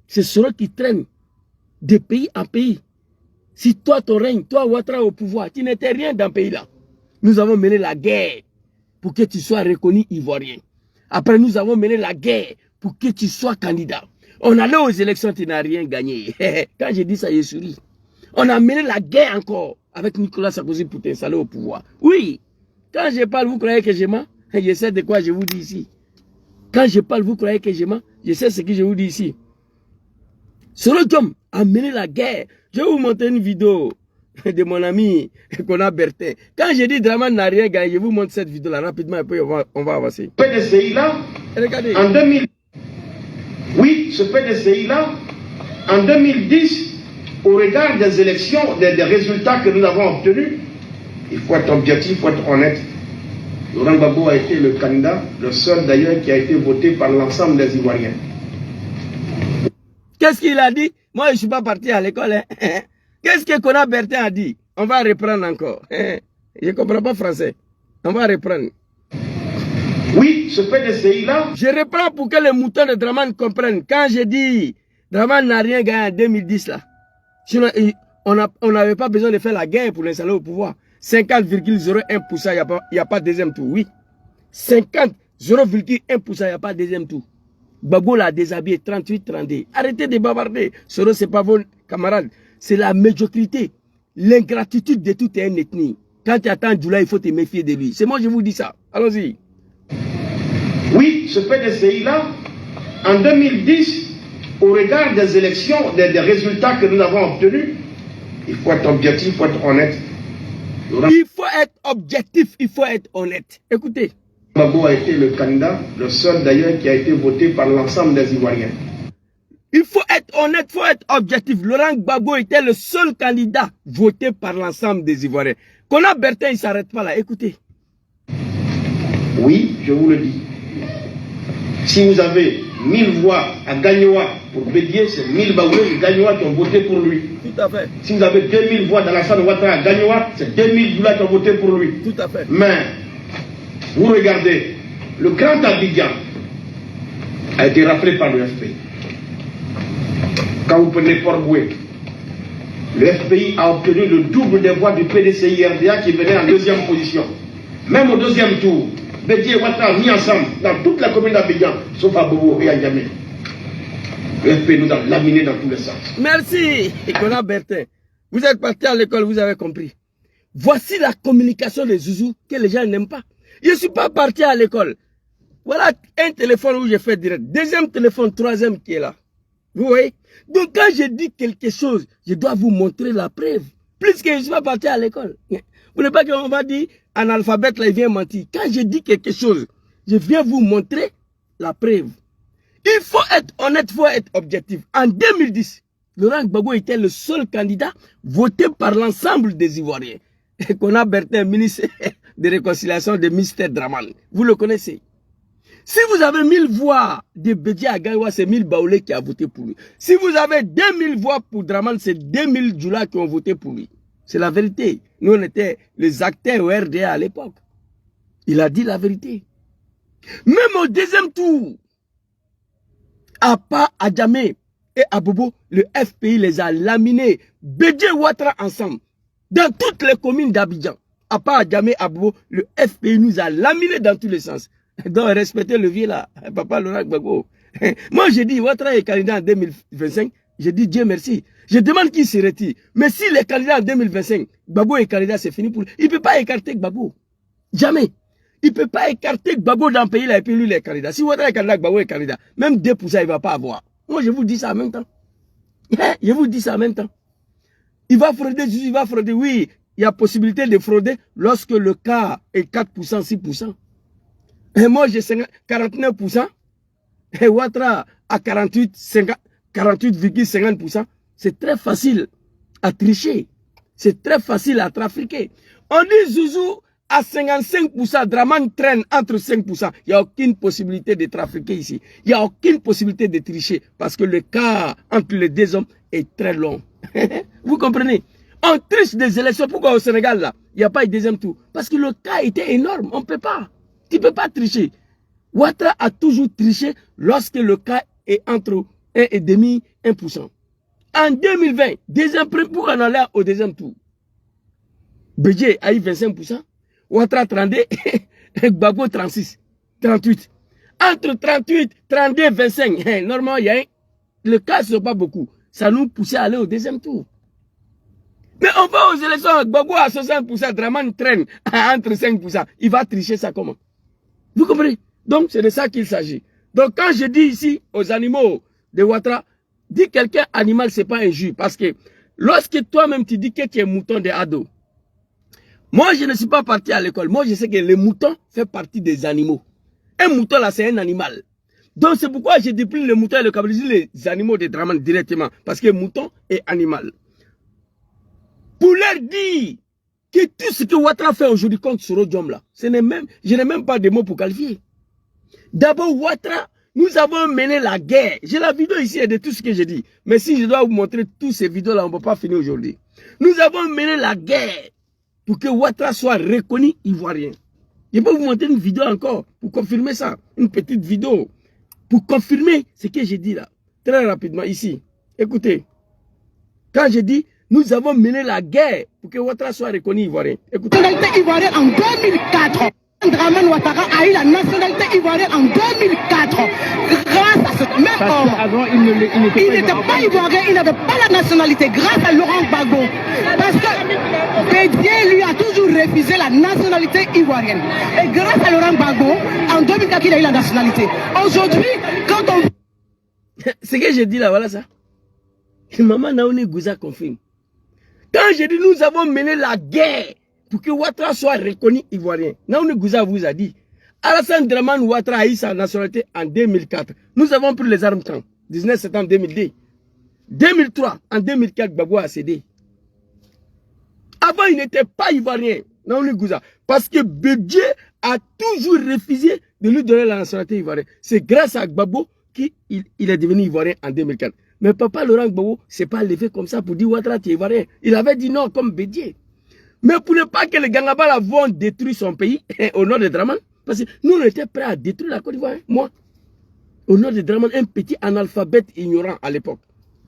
C'est Soro qui traîne de pays en pays. Si toi, ton règne, toi, Ouattara au pouvoir, tu n'étais rien dans ce pays-là. Nous avons mené la guerre pour que tu sois reconnu ivoirien. Après, nous avons mené la guerre pour que tu sois candidat. On allait aux élections, tu n'as rien gagné. Quand j'ai dit ça, j'ai souri. On a mené la guerre encore avec Nicolas Sarkozy pour t'installer au pouvoir. Oui. Quand je parle, vous croyez que je mens? Je sais de quoi je vous dis ici. Quand je parle, vous croyez que je mens? Je sais ce que je vous dis ici. Sorodium a mené la guerre. Je vais vous montrer une vidéo de mon ami Kona Bertin. Quand je dis Draman n'a rien gagné, je vous montre cette vidéo-là rapidement et puis on va avancer. Ce PDCI-là, regardez. En 2000, oui, ce PDCI-là, en 2010, au regard des élections, des résultats que nous avons obtenus, il faut être objectif, il faut être honnête. Laurent Gbagbo a été le candidat, le seul d'ailleurs qui a été voté par l'ensemble des Ivoiriens. Qu'est-ce qu'il a dit? Moi, je ne suis pas parti à l'école. Hein? Qu'est-ce que Kona Bertin a dit? On va reprendre encore. Je ne comprends pas français. On va reprendre. Oui, ce PDCI-là. Je reprends pour que les moutons de Draman comprennent. Quand je dis Draman n'a rien gagné en 2010 là. Sinon, on n'avait pas besoin de faire la guerre pour l'installer au pouvoir. 50,01%, il n'y a pas de deuxième tour. Oui. 50,01%, il n'y a pas de deuxième tour. Gbagbo l'a déshabillé 38-32. Arrêtez de bavarder. Soro, ce n'est pas vos camarades. C'est la médiocrité. L'ingratitude de toute une ethnie. Quand tu attends Djoula, il faut te méfier de lui. C'est moi, je vous dis ça. Allons-y. Oui, ce PDCI-là, en 2010, au regard des élections, des résultats que nous avons obtenus, il faut être objectif, il faut être honnête. Il faut être objectif, il faut être honnête. Écoutez. Gbagbo a été le candidat, le seul d'ailleurs qui a été voté par l'ensemble des Ivoiriens. Il faut être honnête, il faut être objectif. Laurent Gbagbo était le seul candidat voté par l'ensemble des Ivoiriens. Kona Bertin, il ne s'arrête pas là. Écoutez. Oui, je vous le dis. Si vous avez 1000 voix à Gagnoa pour Bédier, c'est 1000 Baoulés de Gagnoa qui ont voté pour lui. Tout à fait. Si vous avez 2000 voix d'Alassane Ouattara à Gagnoa, c'est 2000 Doula qui ont voté pour lui. Tout à fait. Mais, vous regardez, le grand Abidjan a été rappelé par le FPI. Quand vous prenez Port-Boué, le FPI a obtenu le double des voix du PDCI-RDA qui venait en deuxième position. Même au deuxième tour, Bédier et Ouattara mis ensemble dans toute la commune d'Abidjan, sauf à Bobo et à Niamey. Le FPI nous a laminés dans tous les sens. Merci, Nicolas Bertin. Vous êtes parti à l'école, vous avez compris. Voici la communication des zouzous que les gens n'aiment pas. Je ne suis pas parti à l'école. Voilà un téléphone où j'ai fait direct. Deuxième téléphone, troisième qui est là. Vous voyez? Donc quand je dis quelque chose, je dois vous montrer la preuve. Plus que je ne suis pas parti à l'école. Vous n'avez pas qu'on va dire analphabète là, il vient mentir. Quand je dis quelque chose, je viens vous montrer la preuve. Il faut être honnête, il faut être objectif. En 2010, Laurent Gbagbo était le seul candidat voté par l'ensemble des Ivoiriens. Et qu'on a Bertin, ministre de réconciliation de Mr. Draman. Vous le connaissez. Si vous avez 1000 voix de Bédié à Gagnoa, c'est 1000 Baoulés qui ont voté pour lui. Si vous avez 2000 voix pour Draman, c'est 2000 Djoula qui ont voté pour lui. C'est la vérité. Nous, on était les acteurs au RDA à l'époque. Il a dit la vérité. Même au deuxième tour, Apa, Adjamé et Abobo, le FPI les a laminés. Bédié et Ouattara ensemble. Dans toutes les communes d'Abidjan. Apa, Adjamé, Abobo, le FPI nous a laminés dans tous les sens. Donc, respectez le vieux là, papa Laurent Gbagbo. Moi, j'ai dit, Ouattara est candidat en 2025. J'ai dit, Dieu merci. Je demande qui se retire. Mais s'il est candidat en 2025, Gbagbo est candidat, c'est fini pour lui. Il ne peut pas écarter Gbagbo. Jamais. Il ne peut pas écarter Gbagbo dans le pays là et puis lui, il est candidat. Si Ouattara est candidat, Gbagbo est candidat. Même 2%, il ne va pas avoir. Moi, je vous dis ça en même temps. Je vous dis ça en même temps. Il va frauder, il va frauder. Oui, il y a possibilité de frauder lorsque le cas est 4%, 6%. Et moi, j'ai 49%. Et Ouattara à 48,50%. C'est très facile à tricher. C'est très facile à trafiquer. On dit Zouzou à 55%, Draman traîne entre 5%. Il n'y a aucune possibilité de trafiquer ici. Il n'y a aucune possibilité de tricher. Parce que le cas entre les deux hommes est très long. Vous comprenez? On triche des élections. Pourquoi au Sénégal, là, il n'y a pas eu deuxième tour? Parce que le cas était énorme. On ne peut pas. Tu ne peux pas tricher. Ouattara a toujours triché lorsque le cas est entre 1,5 et 1%. En 2020, deuxième pour en aller au deuxième tour. Bédié a eu 25%. Ouattara 32, Gbagbo 36, 38. Entre 38, 32, 25. Normalement, il y a le cas, ce n'est pas beaucoup. Ça nous poussait à aller au deuxième tour. Mais on va aux élections, Gbagbo à 60%, Draman traîne entre 5%. Il va tricher ça comment? Vous comprenez? Donc, c'est de ça qu'il s'agit. Donc, quand je dis ici aux animaux de Ouattara, dis quelqu'un animal, ce n'est pas injure. Parce que lorsque toi-même tu dis que tu es mouton de ado, moi, je ne suis pas parti à l'école. Moi, je sais que les moutons font partie des animaux. Un mouton, là, c'est un animal. Donc, c'est pourquoi je déprime le mouton et le cabri, les animaux de Draman directement. Parce que mouton est animal. Pour leur dire que tout ce que Ouattara fait aujourd'hui contre Soro Diom, là, je n'ai même pas de mots pour qualifier. D'abord, Ouattara, nous avons mené la guerre. J'ai la vidéo ici de tout ce que j'ai dit. Mais si je dois vous montrer toutes ces vidéos-là, on ne peut pas finir aujourd'hui. Nous avons mené la guerre pour que Ouattara soit reconnu ivoirien. Je peux vous montrer une vidéo encore pour confirmer ça. Une petite vidéo pour confirmer ce que j'ai dit là. Très rapidement ici. Écoutez. Quand je dis, nous avons mené la guerre pour que Ouattara soit reconnu ivoirien. Écoutez. La nationalité ivoirienne en 2004. Dramane Ouattara a eu la nationalité ivoirienne en 2004. Grâce à ce même homme. Avant, il n'était pas ivoirien, il n'avait pas la nationalité. Grâce à Laurent Gbagbo. Parce que Bédier lui a toujours refusé la nationalité ivoirienne. Et grâce à Laurent Gbagbo, en 2004, il a eu la nationalité. Aujourd'hui, quand on... Ce que j'ai dit là, voilà ça. Maman Naouni Gouza confirme. Quand j'ai dit nous avons mené la guerre pour que Ouattara soit reconnu ivoirien, Naouni Gouza vous a dit, Alassane Dramane Ouattara a eu sa nationalité en 2004. Nous avons pris les armes quand 19 septembre 2002. 2003, en 2004, Gbagbo a cédé. Avant, il n'était pas ivoirien, Naouni Gouza, parce que Bédier a toujours refusé de lui donner la nationalité ivoirienne. C'est grâce à Gbagbo qu'il est devenu ivoirien en 2004. Mais papa Laurent Gbagbo s'est pas levé comme ça pour dire Ouattara tu es ivoirien. Il avait dit non comme Bédier. Mais pour ne pas que les Gangabala vont détruire son pays au nord de Dramane, parce que nous on était prêts à détruire la Côte d'Ivoire, moi. Au nord de Dramane, un petit analphabète ignorant à l'époque.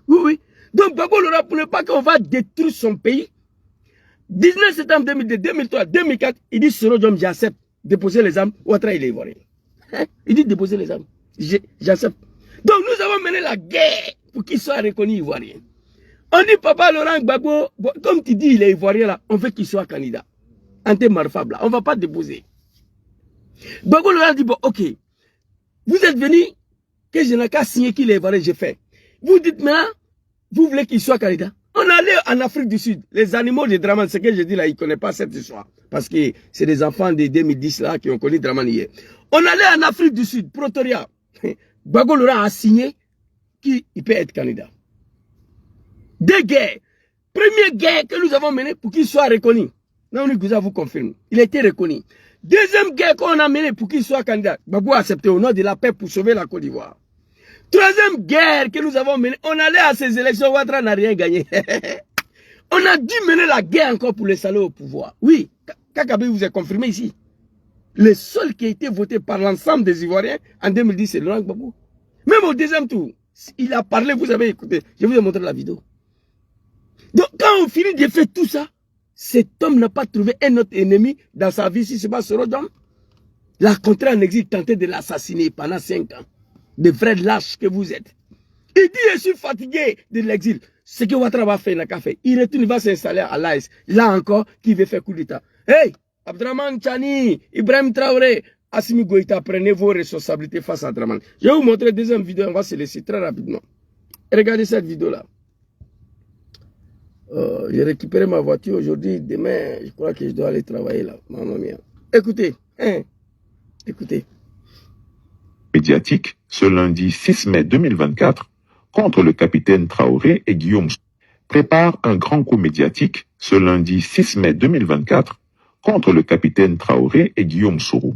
Oui, oui. Donc Gbagbo Laurent, pour ne pas qu'on va détruire son pays, 19 septembre 2002, 2003, 2004, il dit Sorodom, j'accepte déposer les armes. Ouattara il est ivoirien. Il dit déposer les armes. J'accepte. Donc nous avons mené la guerre pour qu'il soit reconnu ivoirien. On dit papa Laurent Gbagbo, comme tu dis il est ivoirien là, on veut qu'il soit candidat. Anté-Marfab là, on ne va pas déposer. Gbagbo Laurent dit bon ok, vous êtes venu, que je n'ai qu'à signer qu'il est ivoirien, j'ai fait. Vous dites maintenant, vous voulez qu'il soit candidat. On allait en Afrique du Sud, les animaux de Dramane, ce que je dis là, ils ne connaissent pas cette histoire. Parce que c'est des enfants de 2010 là qui ont connu Dramane hier. On allait en Afrique du Sud, Pretoria. Gbagbo Laurent a signé qu'il peut être candidat. Deux guerres. Première guerre que nous avons menée pour qu'il soit reconnu. Naouni Gouza vous confirme. Il a été reconnu. Deuxième guerre qu'on a menée pour qu'il soit candidat. Gbagbo a accepté au nom de la paix pour sauver la Côte d'Ivoire. Troisième guerre que nous avons menée. On allait à ces élections. Ouattara n'a rien gagné. On a dû mener la guerre encore pour les salauds au pouvoir. Oui. Kakabe vous a confirmé ici. Le seul qui a été voté par l'ensemble des Ivoiriens en 2010, c'est Laurent Gbagbo. Même au deuxième tour, il a parlé, vous avez écouté. Je vous ai montré la vidéo. Donc quand on finit de faire tout ça, cet homme n'a pas trouvé un autre ennemi dans sa vie, si ce n'est pas Sorodom. L'a contraint en exil, tenté de l'assassiner pendant 5 ans. De vrais lâches que vous êtes. Il dit, je suis fatigué de l'exil. Ce que Ouattara va faire, il n'a qu'à faire. Il retourne, il va s'installer à l'AS. Là encore, qui veut faire coup d'État. Hey, Abdraman Chani, Ibrahim Traoré, Assimi Goïta, prenez vos responsabilités face à Dramane. Je vais vous montrer la deuxième vidéo, on va se laisser très rapidement. Et regardez cette vidéo-là. J'ai récupéré ma voiture aujourd'hui, demain, je crois que je dois aller travailler là, maman mia. Écoutez, écoutez. Médiatique, ce lundi 6 mai 2024, contre le capitaine Traoré et Guillaume prépare un grand coup médiatique ce lundi 6 mai 2024 contre le capitaine Traoré et Guillaume Soro.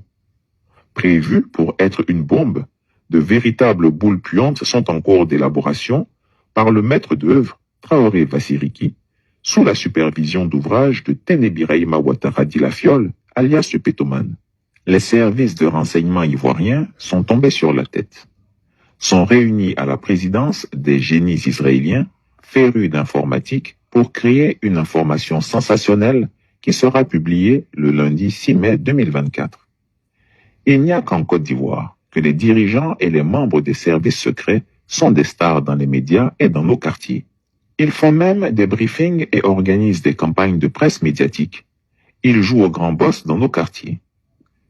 Prévus pour être une bombe, de véritables boules puantes sont en cours d'élaboration par le maître d'œuvre Traoré Vassiriki, sous la supervision d'ouvrage de Ténébiraïma Ouattara Di La Fiole, alias le Pétoman. Les services de renseignement ivoiriens sont tombés sur la tête. Sont réunis à la présidence des génies israéliens, férus d'informatique, pour créer une information sensationnelle qui sera publiée le lundi 6 mai 2024. Il n'y a qu'en Côte d'Ivoire que les dirigeants et les membres des services secrets sont des stars dans les médias et dans nos quartiers. Ils font même des briefings et organisent des campagnes de presse médiatique. Ils jouent au grand boss dans nos quartiers.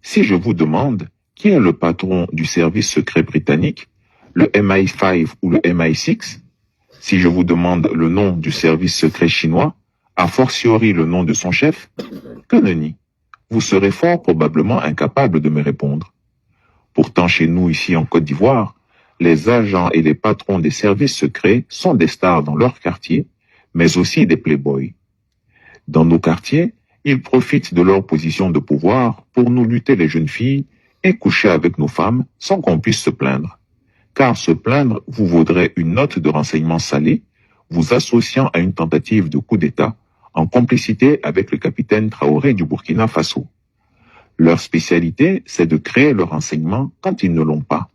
Si je vous demande qui est le patron du service secret britannique, le MI5 ou le MI6, si je vous demande le nom du service secret chinois, a fortiori le nom de son chef, que nenni, vous serez fort probablement incapable de me répondre. Pourtant, chez nous, ici en Côte d'Ivoire, les agents et les patrons des services secrets sont des stars dans leur quartier, mais aussi des playboys. Dans nos quartiers, ils profitent de leur position de pouvoir pour nous lutter les jeunes filles et coucher avec nos femmes sans qu'on puisse se plaindre. Car se plaindre vous vaudrait une note de renseignement salée, vous associant à une tentative de coup d'État en complicité avec le capitaine Traoré du Burkina Faso. Leur spécialité, c'est de créer le renseignement quand ils ne l'ont pas.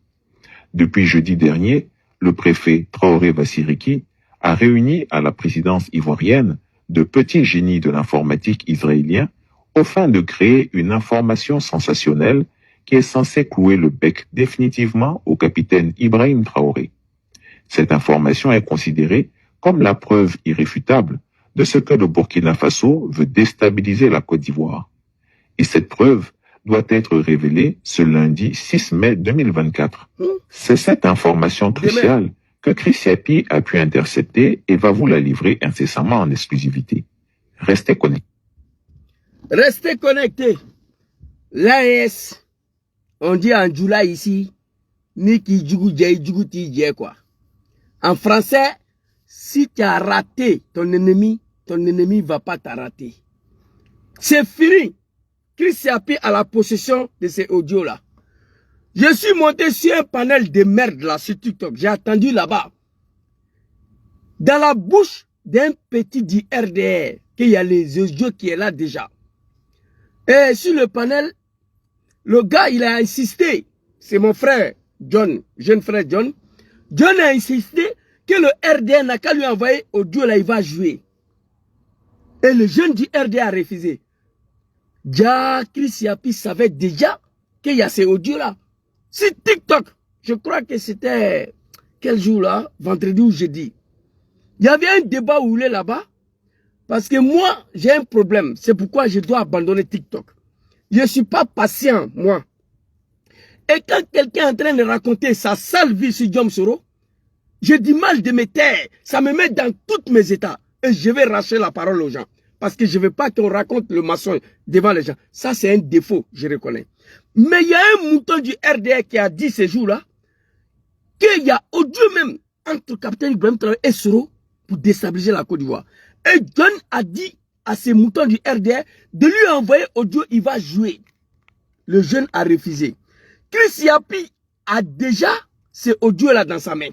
Depuis jeudi dernier, le préfet Traoré Vassiriki a réuni à la présidence ivoirienne de petits génies de l'informatique israélien au fin de créer une information sensationnelle qui est censée clouer le bec définitivement au capitaine Ibrahim Traoré. Cette information est considérée comme la preuve irréfutable de ce que le Burkina Faso veut déstabiliser la Côte d'Ivoire. Et cette preuve doit être révélée ce lundi 6 mai 2024. C'est cette information cruciale que Chris Yapi a pu intercepter et va vous la livrer incessamment en exclusivité. Restez connectés. Restez connectés. L'AES, on dit en Djoula ici, Niki Djouguti quoi. En français, si tu as raté ton ennemi ne va pas t'arrêter. C'est fini. Chris Yapi a la possession de ces audios-là. Je suis monté sur un panel de merde là sur TikTok. J'ai attendu là-bas. Dans la bouche d'un petit du RDR, qu'il y a les audios qui est là déjà. Et sur le panel, le gars, il a insisté. C'est mon frère John, jeune frère John. John a insisté que le RDR n'a qu'à lui envoyer audio là, il va jouer. Et le jeune du RDR a refusé. Chris Yapi savait déjà qu'il y a ces audios-là. C'est TikTok. Je crois que c'était quel jour là? Vendredi ou jeudi. Il y avait un débat où il est là-bas. Parce que moi, j'ai un problème. C'est pourquoi je dois abandonner TikTok. Je ne suis pas patient, moi. Et quand quelqu'un est en train de raconter sa sale vie sur Guillaume Soro, j'ai du mal de me taire. Ça me met dans tous mes états. Et je vais racheter la parole aux gens. Parce que je ne veux pas qu'on raconte le mensonge devant les gens. Ça, c'est un défaut, je reconnais. Mais il y a un mouton du RDR qui a dit ces jours-là qu'il y a audio même entre capitaine Ibrahim Traoré et Soro pour déstabiliser la Côte d'Ivoire. Et John a dit à ces moutons du RDR de lui envoyer audio, il va jouer. Le jeune a refusé. Chris Yapi a déjà ces audios-là dans sa main.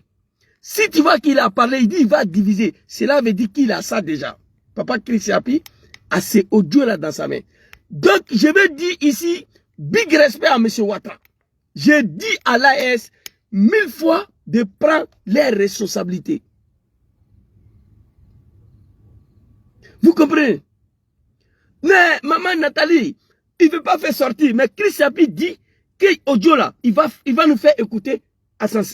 Si tu vois qu'il a parlé, il dit il va diviser. Cela veut dire qu'il a ça déjà. Papa Chris Yapi a ces audios-là dans sa main. Donc, je vais dire ici, big respect à M. Ouattara. J'ai dit à l'AES 1000 fois de prendre les responsabilités. Vous comprenez? Mais maman Nathalie, il ne veut pas faire sortir. Mais Chris Yapi dit que audio là, il va nous faire écouter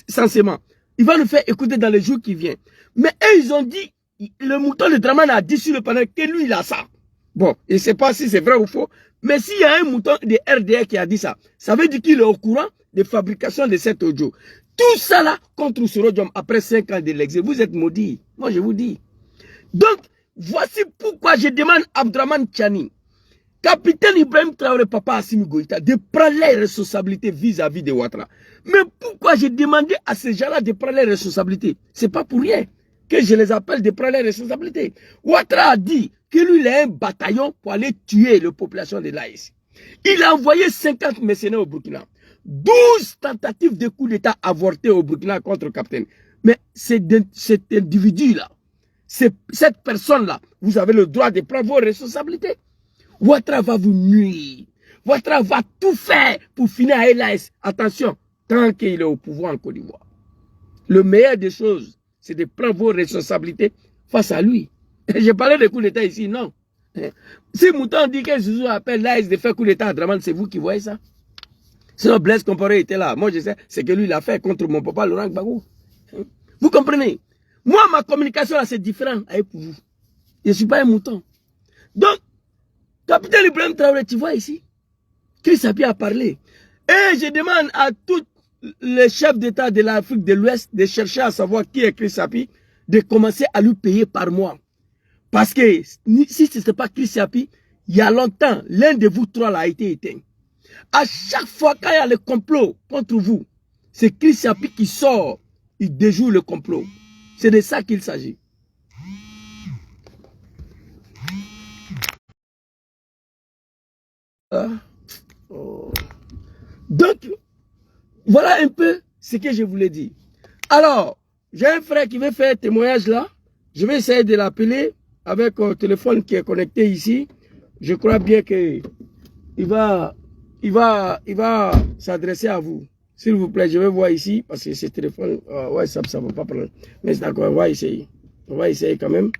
sensément. Il va nous faire écouter dans les jours qui viennent. Mais eux, ils ont dit, le mouton de Draman a dit sur le panel que lui, il a ça. Bon, je ne sais pas si c'est vrai ou faux. Mais s'il y a un mouton de RDR qui a dit ça, ça veut dire qu'il est au courant de fabrication de cet audio. Tout ça là contre Sorodium après 5 ans de l'exil. Vous êtes maudits. Moi, je vous dis. Donc, voici pourquoi je demande à Abdraman Tchani, capitaine Ibrahim Traoré, papa Assimi Goïta, de prendre les responsabilités vis-à-vis de Ouattara. Mais pourquoi j'ai demandé à ces gens-là de prendre les responsabilités? Ce n'est pas pour rien que je les appelle de prendre les responsabilités. Ouattara a dit que lui, il a un bataillon pour aller tuer la population de l'AES. Il a envoyé 50 mercenaires au Burkina. 12 tentatives de coup d'État avortées au Burkina contre le capitaine. Mais cet individu-là, cette personne-là, vous avez le droit de prendre vos responsabilités. Ouattara va vous nuire. Ouattara va tout faire pour finir à l'AES. Attention, tant qu'il est au pouvoir en Côte d'Ivoire. Le meilleur des choses, c'est de prendre vos responsabilités face à lui. J'ai parlé de coup d'État ici, non. Si Mouton dit que Zouzou appelle l'AES de faire coup d'État à Draman, c'est vous qui voyez ça. Sinon Blaise Compaoré était là. Moi je sais, c'est que lui il a fait contre mon papa Laurent Gbagbo. Vous comprenez? Moi ma communication là c'est différent avec vous. Je ne suis pas un mouton. Donc, capitaine Ibrahim Traoré, tu vois ici, Chris Yapi a parlé. Et je demande à tous les chefs d'État de l'Afrique de l'Ouest de chercher à savoir qui est Chris Yapi, de commencer à lui payer par mois. Parce que si ce n'était pas Chris Yapi, il y a longtemps, l'un de vous trois là a été éteint. À chaque fois qu'il y a le complot contre vous, c'est Chris Yapi qui sort, il déjoue le complot. C'est de ça qu'il s'agit. Donc, voilà un peu ce que je voulais dire. Alors, j'ai un frère qui veut faire témoignage là. Je vais essayer de l'appeler avec un téléphone qui est connecté ici, je crois bien que il va s'adresser à vous. S'il vous plaît, je vais voir ici, parce que ce téléphone, ouais, ça ne va pas prendre. Mais c'est d'accord, on va essayer. On va essayer quand même.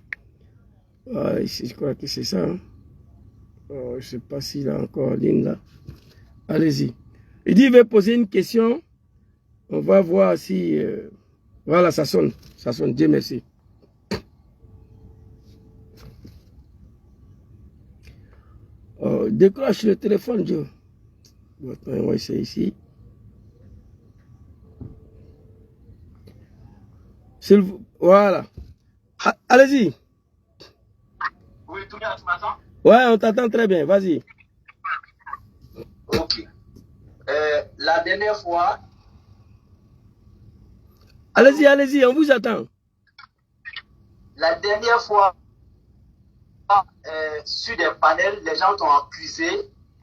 Ici, je crois que c'est ça. Hein. Je ne sais pas s'il a encore en ligne là. Allez-y. Il dit qu'il veut poser une question. On va voir si... voilà, ça sonne. Ça sonne. Dieu merci. Décroche le téléphone, Joe. Bon, attends, on va essayer ici. Voilà. Allez-y. Oui, tout bien, tu m'entends? Ouais, on t'entend très bien. Vas-y. Ok. La dernière fois... Allez-y, allez-y, on vous attend. La dernière fois, sur des panels, les gens t'ont accusé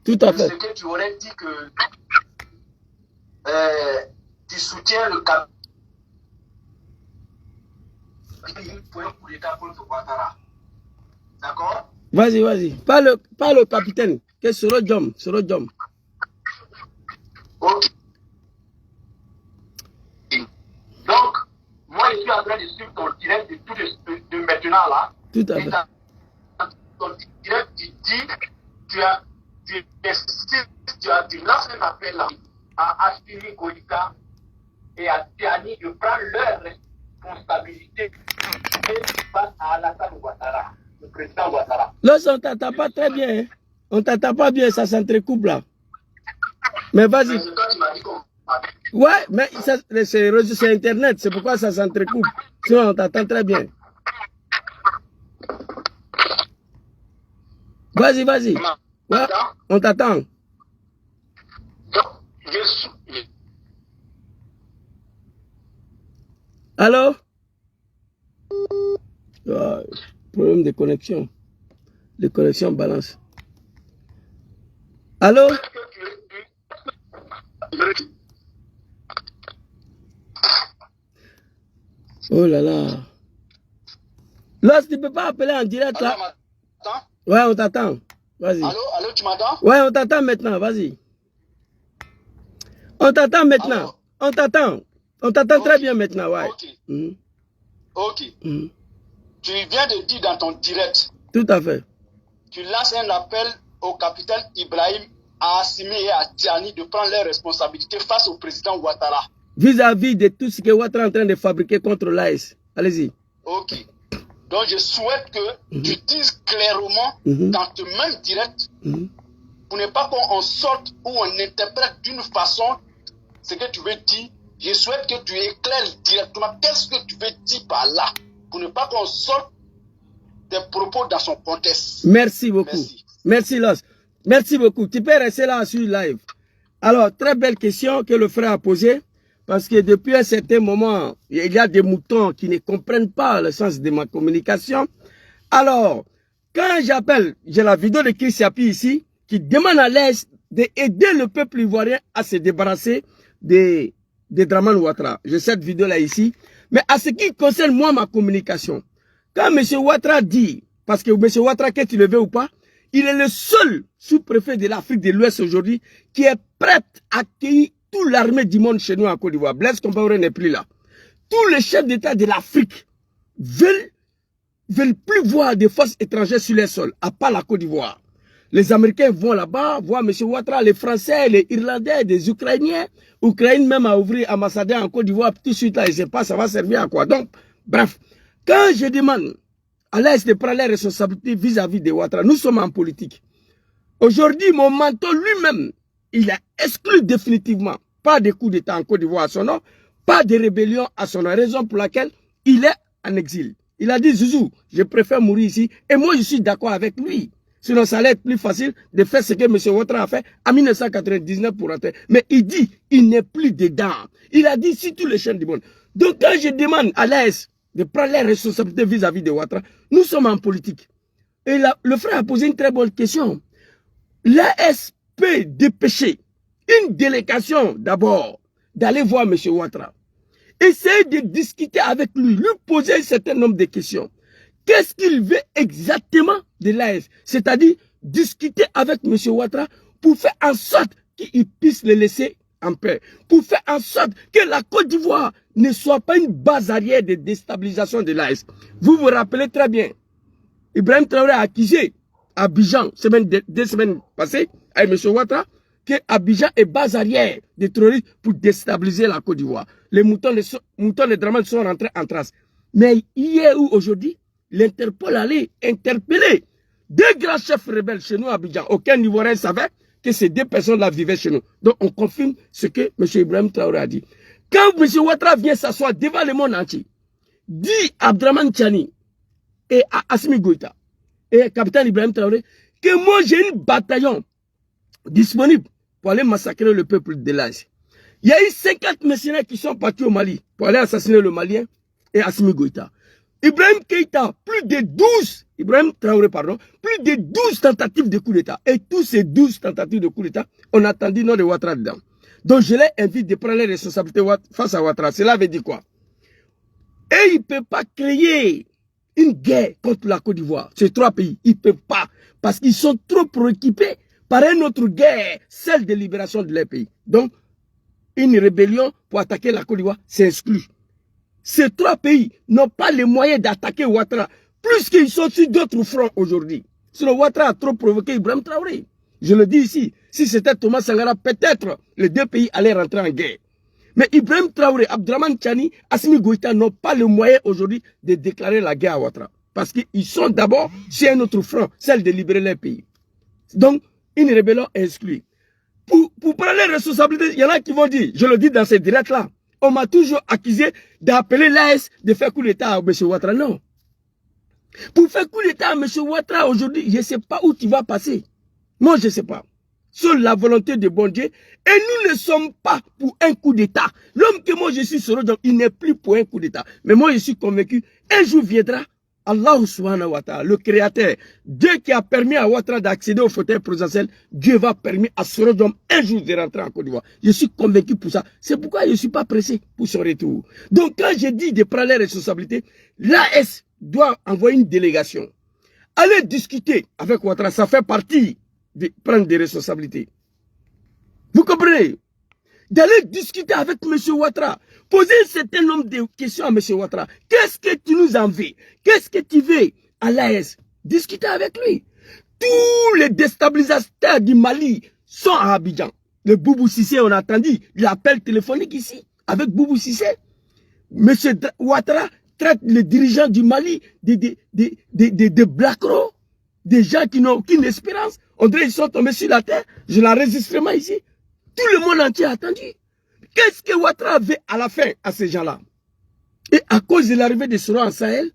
Tout à de fait. ce que tu aurais dit que tu soutiens le cap pour un coup d'État contre Ouattara. D'accord? Vas-y, vas-y. Pas le capitaine. Que Soro Djom. Ok. Donc, moi, je suis en train de suivre ton direct de maintenant là. Tout à Et fait. dans ton direct, tu dis, tu lances un appel là, à Assimi Goïta et à Tiani de prendre leur responsabilité face à Alassane Ouattara, le président Ouattara. Là, on t'entend pas très bien. Hein. On t'entend pas bien, ça s'entrecoupe là. Mais vas-y. Mais toi, tu m'as dit qu'on... Ouais, mais c'est Internet, c'est pourquoi ça s'entrecoupe. Sinon, on t'entend très bien. Vas-y, vas-y. Ouais, on t'attend. Allô? Problème de connexion. Les connexions balance. Allô? Oh là là. Là, tu ne peux pas appeler en direct là. Ouais, on t'attend. Vas-y. Allô, tu m'entends? Ouais, on t'attend maintenant, vas-y. On t'attend maintenant. Alors, on t'attend. On t'attend très bien maintenant, ouais. Ok. Ok. Tu viens de dire dans ton direct. Tout à fait. Tu lances un appel au capitaine Ibrahim, à Assimi et à Tiani de prendre leurs responsabilités face au président Ouattara. Vis-à-vis de tout ce que Ouattara est en train de fabriquer contre l'AS. Allez-y. Ok. Donc je souhaite que tu dises clairement dans ton même direct pour ne pas qu'on sorte ou on interprète d'une façon ce que tu veux dire. Je souhaite que tu éclaires directement qu'est-ce que tu veux dire par là pour ne pas qu'on sorte tes propos dans son contexte. Merci beaucoup. Merci Los. Merci beaucoup. Tu peux rester là sur live. Alors, très belle question que le frère a posée. Parce que depuis un certain moment, il y a des moutons qui ne comprennent pas le sens de ma communication. Alors, quand j'appelle, j'ai la vidéo de Chris Yapi ici, qui demande à l'Est d'aider le peuple ivoirien à se débarrasser des Dramane Ouattara. J'ai cette vidéo-là ici. Mais à ce qui concerne moi, ma communication, quand M. Ouattara dit, parce que M. Ouattara, que tu le veux ou pas, il est le seul sous-préfet de l'Afrique de l'Ouest aujourd'hui qui est prêt à accueillir toute l'armée du monde chez nous en Côte d'Ivoire. Blaise Compaoré n'est plus là. Tous les chefs d'État de l'Afrique veulent plus voir des forces étrangères sur les sols, à part la Côte d'Ivoire. Les Américains vont là-bas, voir M. Ouattara, les Français, les Irlandais, des Ukrainiens. Ukraine même a ouvert ambassadeur en Côte d'Ivoire, tout de suite là, je ne sais pas, ça va servir à quoi. Donc, bref, quand je demande à l'Est de prendre les responsabilités vis-à-vis de Ouattara, nous sommes en politique. Aujourd'hui, mon mentor lui-même, il a exclu définitivement pas de coup d'État en Côte d'Ivoire à son nom, pas de rébellion à son nom, raison pour laquelle il est en exil. Il a dit, Zouzou, je préfère mourir ici, et moi je suis d'accord avec lui. Sinon, ça allait être plus facile de faire ce que M. Ouattara a fait en 1999 pour rentrer. Mais il dit, il n'est plus dedans. Il a dit, si tous les chaînes du monde. Donc, quand je demande à l'AS de prendre les responsabilités vis-à-vis de Ouattara, nous sommes en politique. Et là, le frère a posé une très bonne question. L'AS peut dépêcher une délégation d'abord d'aller voir M. Ouattara. Essayer de discuter avec lui, lui poser un certain nombre de questions. Qu'est-ce qu'il veut exactement de l'AES? C'est-à-dire discuter avec M. Ouattara pour faire en sorte qu'il puisse le laisser en paix. Pour faire en sorte que la Côte d'Ivoire ne soit pas une base arrière de déstabilisation de l'AES. Vous vous rappelez très bien, Ibrahim Traoré a accusé Abidjan, deux semaines passées, avec M. Ouattara, que Abidjan est base arrière des terroristes pour déstabiliser la Côte d'Ivoire. Les moutons de Draman sont rentrés en trace. Mais hier ou aujourd'hui, l'Interpol allait interpeller deux grands chefs rebelles chez nous à Abidjan. Aucun Ivoirien savait que ces deux personnes-là vivaient chez nous. Donc on confirme ce que M. Ibrahim Traoré a dit. Quand M. Ouattara vient s'asseoir devant le monde entier, dit à Abdraman Tchani et à Assimi Goïta et capitaine Ibrahim Traoré que moi j'ai un bataillon disponible pour aller massacrer le peuple de l'Asie. Il y a eu 50 mercenaires qui sont partis au Mali pour aller assassiner le Malien et Assimi Goïta. Ibrahim Keïta, plus de 12, Ibrahim Traoré, pardon, plus de 12 tentatives de coup d'État. Et tous ces 12 tentatives de coup d'État, on a attendu nom de Ouattara dedans. Donc je les invite de prendre les responsabilités face à Ouattara. Cela veut dire quoi? Et il ne peut pas créer une guerre contre la Côte d'Ivoire. Ces trois pays, ils ne peuvent pas. Parce qu'ils sont trop préoccupés par une autre guerre, celle de libération de leur pays. Donc, une rébellion pour attaquer la Côte d'Ivoire, c'est exclu. Ces trois pays n'ont pas les moyens d'attaquer Ouattara, plus qu'ils sont sur d'autres fronts aujourd'hui. Sinon, Ouattara a trop provoqué Ibrahim Traoré. Je le dis ici, si c'était Thomas Sankara, peut-être les deux pays allaient rentrer en guerre. Mais Ibrahim Traoré, Abdraman Tchani, Assimi Goïta n'ont pas le moyen aujourd'hui de déclarer la guerre à Ouattara. Parce qu'ils sont d'abord sur un autre front, celle de libérer les pays. Donc, une rébellion est exclue. Pour prendre les responsabilités, il y en a qui vont dire, je le dis dans ces directs-là, on m'a toujours accusé d'appeler l'AES de faire coup d'État à M. Ouattara. Non. Pour faire coup d'État à M. Ouattara aujourd'hui, je ne sais pas où tu vas passer. Moi, je ne sais pas. Sur la volonté de bon Dieu. Et nous ne sommes pas pour un coup d'État. L'homme que moi je suis sur il n'est plus pour un coup d'État. Mais moi, je suis convaincu, un jour viendra, Allah subhanahu wa ta'ala, le créateur, Dieu qui a permis à Ouattara d'accéder au fauteuil présidentiel, Dieu va permettre à ce homme un jour de rentrer en Côte d'Ivoire. Je suis convaincu pour ça. C'est pourquoi je ne suis pas pressé pour son retour. Donc quand je dis de prendre les responsabilités, l'AS doit envoyer une délégation. Aller discuter avec Ouattara, ça fait partie de prendre des responsabilités. Vous comprenez? D'aller discuter avec M. Ouattara, poser un certain nombre de questions à M. Ouattara. Qu'est-ce que tu nous en veux? Qu'est-ce que tu veux à l'AS? Discuter avec lui. Tous les déstabilisateurs du Mali sont à Abidjan. Le Boubou Sissé, on a entendu l'appel téléphonique ici, avec Boubou Sissé. M. Ouattara traite les dirigeants du Mali de Blackro, des gens qui n'ont aucune espérance. On dirait qu'ils sont tombés sur la terre. Je l'enregistrement ici. Tout le monde entier a attendu. Qu'est-ce que Ouattara veut à la fin à ces gens-là? Et à cause de l'arrivée de Soro en Sahel,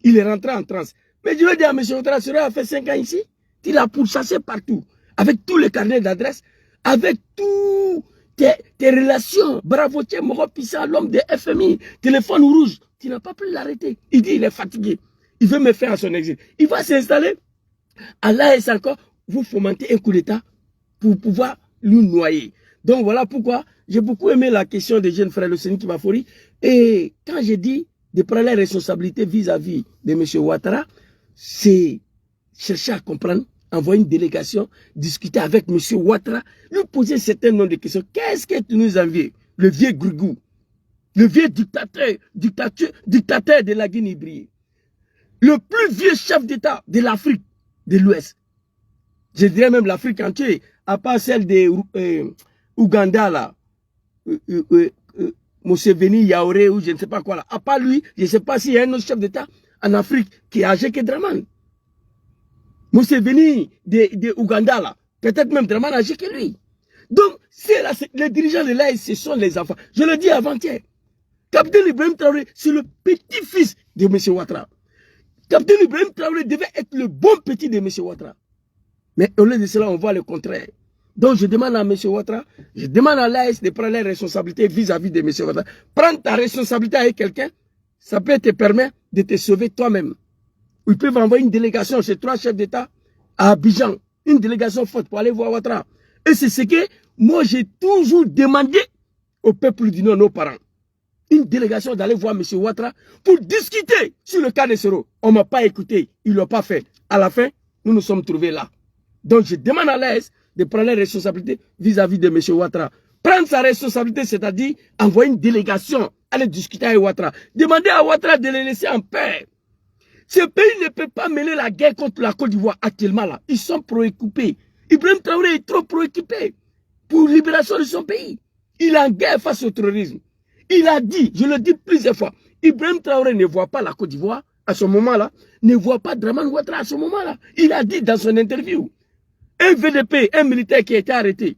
il est rentré en transe. Mais je veux dire à M. Ouattara, Soro a fait 5 ans ici. Il a pourchassé partout. Avec tous les carnets d'adresse, avec tous tes relations. Bravo, tu es Moro Pissa, l'homme de FMI, téléphone rouge. Tu n'as pas pu l'arrêter. Il dit il est fatigué. Il veut me faire à son exil. Il va s'installer. À l'AS encore, vous fomentez un coup d'État pour pouvoir lui noyer. Donc voilà pourquoi j'ai beaucoup aimé la question des jeunes frères Luceni Kibafori. Et quand j'ai dit de prendre les responsabilités vis-à-vis de M. Ouattara, c'est chercher à comprendre, envoyer une délégation, discuter avec M. Ouattara, lui poser un certain nombre de questions. Qu'est-ce que tu nous envies? Le vieux Grigou, le vieux dictateur de la Guinée-Brie, le plus vieux chef d'État de l'Afrique de l'Ouest. Je dirais même l'Afrique entière, à part celle de Ouganda, là, Museveni, Yaouré, ou je ne sais pas quoi là. À part lui, je ne sais pas s'il y a un autre chef d'État en Afrique qui est âgé que Draman. Museveni de Ouganda, là, peut-être même Draman âgé que lui. Donc, les dirigeants de l'AS, ce sont les enfants. Je le dis avant-hier. Capitaine Ibrahim Traoré, c'est le petit-fils de M. Ouattara. Capitaine Ibrahim Traoré devait être le bon petit de M. Ouattara. Mais au lieu de cela, on voit le contraire. Donc je demande à M. Ouattara, je demande à l'AS de prendre les responsabilités vis-à-vis de M. Ouattara. Prendre ta responsabilité avec quelqu'un, ça peut te permettre de te sauver toi-même. Ils peuvent envoyer une délégation chez 3 chefs d'État à Abidjan. Une délégation forte pour aller voir Ouattara. Et c'est ce que moi j'ai toujours demandé au peuple du Nord, nos parents. une délégation d'aller voir M. Ouattara pour discuter sur le cas de Soro. On ne m'a pas écouté, ils ne l'ont pas fait. À la fin, nous nous sommes trouvés là. Donc je demande à l'AS de prendre les responsabilités vis-à-vis de M. Ouattara. Prendre sa responsabilité, c'est-à-dire envoyer une délégation, aller discuter avec Ouattara. Demander à Ouattara de les laisser en paix. Ce pays ne peut pas mener la guerre contre la Côte d'Ivoire actuellement là. Ils sont préoccupés. Ibrahim Traoré est trop préoccupé pour la libération de son pays. Il est en guerre face au terrorisme. Il a dit, je le dis plusieurs fois, Ibrahim Traoré ne voit pas la Côte d'Ivoire à ce moment-là, ne voit pas Dramane Ouattara à ce moment-là. Il a dit dans son interview, un VDP, un militaire qui a été arrêté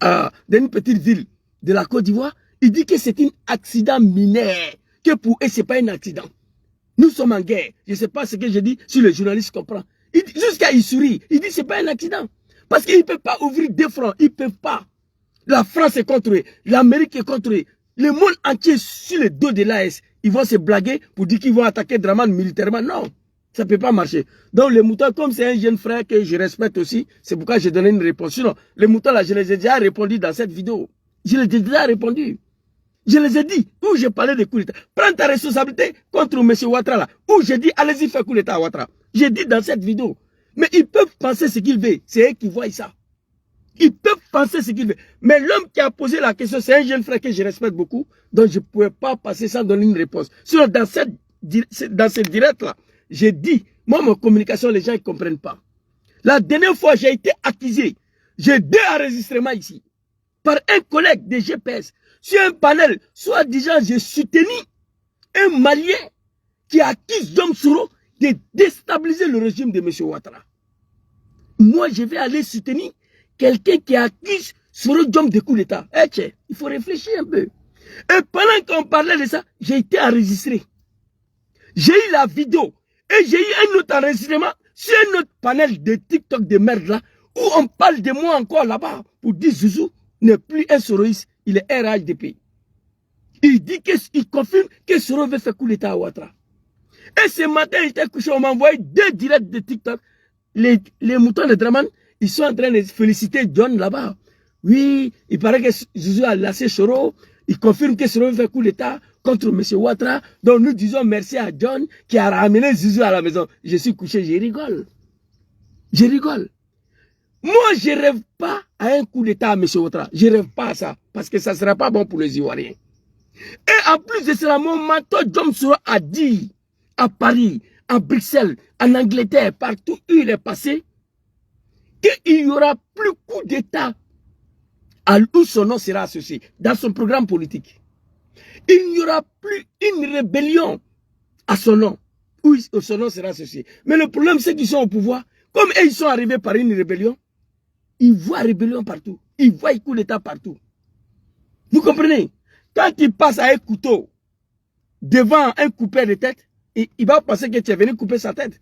dans une petite ville de la Côte d'Ivoire, il dit que c'est un accident mineur, que pour eux, ce n'est pas un accident. Nous sommes en guerre. Je ne sais pas ce que je dis, si le journaliste comprend. Jusqu'à il sourit, il dit que ce n'est pas un accident. Parce qu'ils ne peuvent pas ouvrir deux fronts, ils ne peuvent pas. La France est contre eux, l'Amérique est contre eux. Le monde entier sur le dos de l'AS, ils vont se blaguer pour dire qu'ils vont attaquer Dramane militairement. Non, ça ne peut pas marcher. Donc les moutons, comme c'est un jeune frère que je respecte aussi, c'est pourquoi j'ai donné une réponse. Sinon, les moutons là, je les ai déjà répondu dans cette vidéo. Je les ai déjà répondu. Je les ai dit, où j'ai parlé de coup d'État. Prends ta responsabilité contre M. Ouattara là. Où j'ai dit, allez-y faire coup d'État à Ouattara. J'ai dit dans cette vidéo. Mais ils peuvent penser ce qu'ils veulent. C'est eux qui voient ça. Ils peuvent penser ce qu'ils veulent. Mais l'homme qui a posé la question, c'est un jeune frère que je respecte beaucoup. Donc je ne pouvais pas passer sans donner une réponse. Sinon, dans ce direct-là, j'ai dit, moi, ma communication, les gens ne comprennent pas. La dernière fois, j'ai été accusé. J'ai 2 enregistrements ici. Par un collègue de GPS. Sur un panel, soi-disant, j'ai soutenu un Malien qui accuse Djom Soro de déstabiliser le régime de M. Ouattara. Moi, je vais aller soutenir quelqu'un qui accuse Soro Djom de coup d'État. Il faut réfléchir un peu. Et pendant qu'on parlait de ça, j'ai été enregistré. J'ai eu la vidéo. Et j'ai eu un autre enregistrement sur un autre panel de TikTok de merde là, où on parle de moi encore là-bas pour dire Zouzou n'est plus un soroïste, il est RHDP. Il dit qu'il confirme que Soro veut faire coup d'État à Ouattara. Et ce matin, j'étais couché, on m'a envoyé 2 directs de TikTok. Les moutons de Dramane, ils sont en train de féliciter John là-bas. Oui, il paraît que Zouzou a laissé Soro. Il confirme que Soro veut faire coup d'État contre M. Ouattara. Donc nous disons merci à John qui a ramené Zouzou à la maison. Je suis couché, je rigole. Je rigole. Moi, je ne rêve pas à un coup d'État à M. Ouattara. Je ne rêve pas à ça. Parce que ça ne sera pas bon pour les Ivoiriens. Et en plus de cela, mon mentor Djom Soro a dit à Paris, à Bruxelles, en Angleterre, partout où il est passé, qu'il n'y aura plus coup d'État où son nom sera associé, dans son programme politique. Il n'y aura plus une rébellion à son nom, où son nom sera associé. Mais le problème, c'est qu'ils sont au pouvoir. Comme ils sont arrivés par une rébellion, ils voient rébellion partout. Ils voient coup d'État partout. Vous comprenez? Quand il passe à un couteau devant un coupeur de tête, il va penser que tu es venu couper sa tête.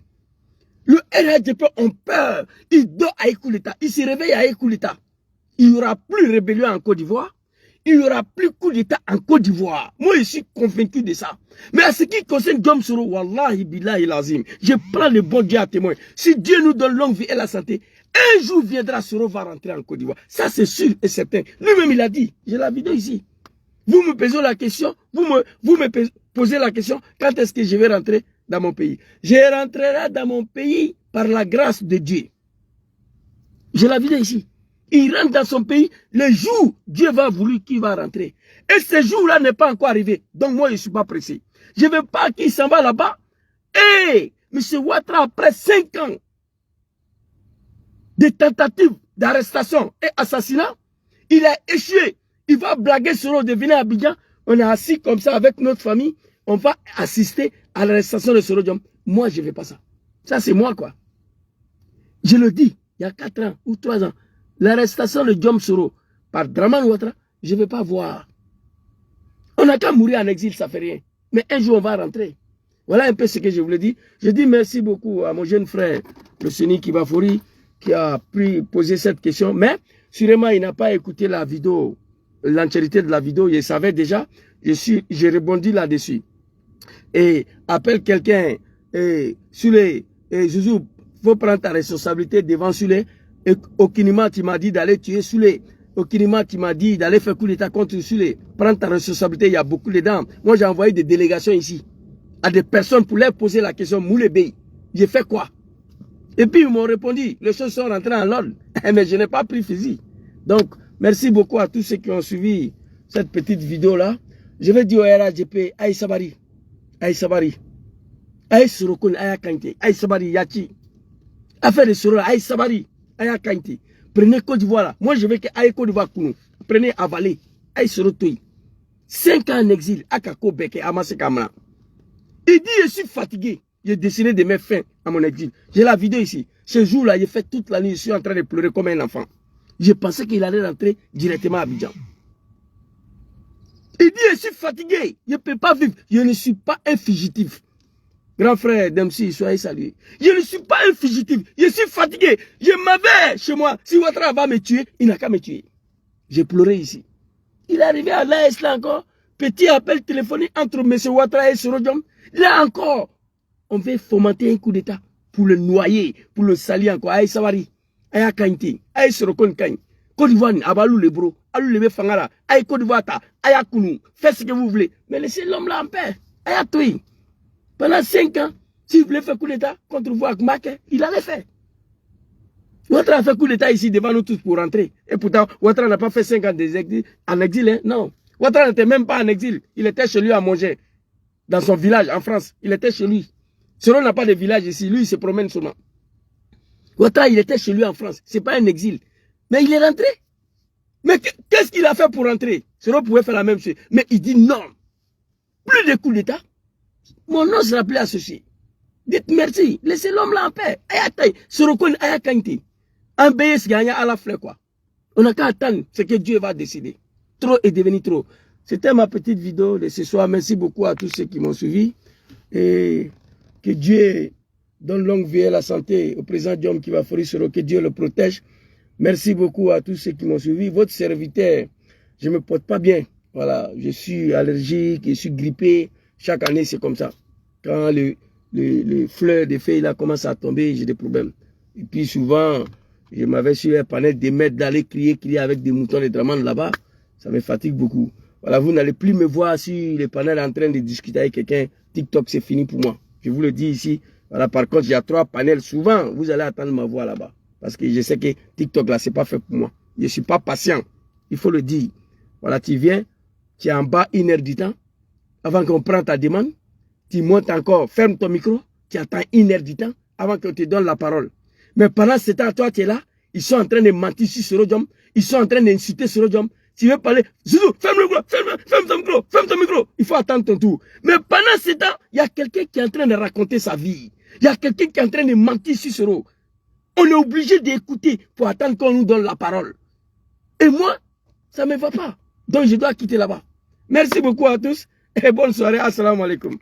Le RHDP ont peur. Il dort à un coup d'État. Il se réveille à un coup d'État. Il n'y aura plus de rébellion en Côte d'Ivoire. Il n'y aura plus coup d'État en Côte d'Ivoire. Moi, je suis convaincu de ça. Mais à ce qui concerne Djom Soro, Wallahi billahi lazim, je prends le bon Dieu à témoin. Si Dieu nous donne longue vie et la santé, un jour viendra, Soro va rentrer en Côte d'Ivoire. Ça, c'est sûr et certain. Lui-même, il a dit. J'ai la vidéo ici. Vous me posez la question, vous me posez la question, quand est-ce que je vais rentrer dans mon pays? Je rentrerai dans mon pays par la grâce de Dieu. J'ai la vidéo ici. Il rentre dans son pays le jour Dieu va vouloir qu'il va rentrer. Et ce jour-là n'est pas encore arrivé. Donc moi, je ne suis pas pressé. Je ne veux pas qu'il s'en va là-bas. Et M. Ouattara, après 5 ans de tentatives d'arrestation et assassinat, il a échoué. Il va blaguer Soro de venir à Abidjan. On est assis comme ça avec notre famille. On va assister à l'arrestation de Soro Djom. Moi, je ne veux pas ça. Ça, c'est moi, quoi. Je le dis, il y a 4 ans ou 3 ans. L'arrestation de Djom Soro par Dramane Ouattara, je ne veux pas voir. On n'a qu'à mourir en exil, ça ne fait rien. Mais un jour, on va rentrer. Voilà un peu ce que je voulais dire. Je dis merci beaucoup à mon jeune frère, le Seni Kibafori, qui a posé cette question. Mais, sûrement, il n'a pas écouté la vidéo, l'entièreté de la vidéo. Il savait déjà. J'ai rebondi là-dessus. Et appelle quelqu'un, Zouzou, il faut prendre ta responsabilité devant Soulé. Et aucunement, tu m'as dit d'aller tuer Soulé. au Kinima qui m'a dit d'aller faire coup d'état contre Soulé. Prends ta responsabilité, il y a beaucoup de dames. Moi, j'ai envoyé des délégations ici à des personnes pour leur poser la question, Moulé Bey, j'ai fait quoi? Et puis ils m'ont répondu, les choses sont rentrées en l'ordre. Mais je n'ai pas pris physique. Donc, merci beaucoup à tous ceux qui ont suivi cette petite vidéo-là. Je vais dire au RAGP, Aïe Sabari, Aïe Sabari, Aïe Sorokon, Aïe Kante, Aïe Sabari, Yachi. Affaire de Soro, Aïe Sabari, Aïe Kante. Prenez Côte d'Ivoire là. Moi, je veux que Aïe Côte d'Ivoire Kounou. Prenez Avalé, Aïe Sorotoi. 5 ans en exil, Akako Beke, Amase Kamra. Il dit, je suis fatigué. J'ai décidé de mettre fin à mon exil. J'ai la vidéo ici. Ce jour-là, j'ai fait toute la nuit, je suis en train de pleurer comme un enfant. Je pensais qu'il allait rentrer directement à Abidjan. Il dit, je suis fatigué. Je ne peux pas vivre. Je ne suis pas un fugitif. Grand frère Dempsey, soyez salués. Je ne suis pas un fugitif. Je suis fatigué. Je m'avais chez moi. Si Ouattara va me tuer, il n'a qu'à me tuer. J'ai pleuré ici. Il est arrivé à l'AS là encore. Petit appel téléphonique entre M. Ouattara et Sorodjom. Là encore, on veut fomenter un coup d'état pour le noyer, pour le salir encore. Aïe Sawari, Aïe Kainti, Aïe Sorokon Kain. Côte d'Ivoire, Abalou le bro, Alou le Fangara, Aïe Côte d'Ivoire, Aïe Kounou, faites ce que vous voulez. Mais laissez l'homme là en paix. Aïe Toui. Pendant 5 ans, s'il voulait faire coup d'état contre vous avec Maké, il allait faire. Ouattara a fait coup d'état ici devant nous tous pour rentrer. Et pourtant, Ouattara n'a pas fait 5 ans en exil. Hein? Non. Ouattara n'était même pas en exil. Il était chez lui à manger. Dans son village, en France. Il était chez lui. Selon n'a pas de village ici. Lui, il se promène seulement. Ouattara, il était chez lui en France. Ce n'est pas un exil. Mais il est rentré. Mais qu'est-ce qu'il a fait pour rentrer? Selon pouvait faire la même chose. Mais il dit non. Plus de coups d'état. Mon nom sera plus associé. Dites merci. Laissez l'homme là en paix. Ayatay. Sorokon Ayakanti. Un BS gagne à la fleur quoi. On n'a qu'à attendre ce que Dieu va décider. Trop est devenu trop. C'était ma petite vidéo de ce soir. Merci beaucoup à tous ceux qui m'ont suivi. Et que Dieu donne longue vie et la santé au président Diom qui va fournir que Dieu le protège. Merci beaucoup à tous ceux qui m'ont suivi. Votre serviteur, je ne me porte pas bien. Voilà, je suis allergique, je suis grippé. Chaque année, c'est comme ça. Quand les fleurs des feuilles là commencent à tomber, j'ai des problèmes. Et puis souvent, je m'avais sur un panel des mètres d'aller crier avec des moutons de Draman là-bas. Ça me fatigue beaucoup. Voilà, vous n'allez plus me voir sur les panels en train de discuter avec quelqu'un. TikTok, c'est fini pour moi. Je vous le dis ici. Voilà, par contre, il y a 3 panels. Souvent, vous allez attendre ma voix là-bas. Parce que je sais que TikTok là, c'est pas fait pour moi. Je ne suis pas patient. Il faut le dire. Voilà, tu viens, tu es en bas 1 heure du temps. Avant qu'on prenne ta demande, tu montes encore, ferme ton micro, tu attends 1 heure du temps avant qu'on te donne la parole. Mais pendant ce temps, toi, tu es là, ils sont en train de mentir sur Sorodjom, ils sont en train d'insulter Sorodjom. Tu veux parler, Zouzou, ferme le micro, ferme ton micro, il faut attendre ton tour. Mais pendant ce temps, il y a quelqu'un qui est en train de raconter sa vie. Il y a quelqu'un qui est en train de mentir sur Soro. On est obligé d'écouter pour attendre qu'on nous donne la parole. Et moi, ça ne me va pas. Donc je dois quitter là-bas. Merci beaucoup à tous et bonne soirée. Assalamu alaikum.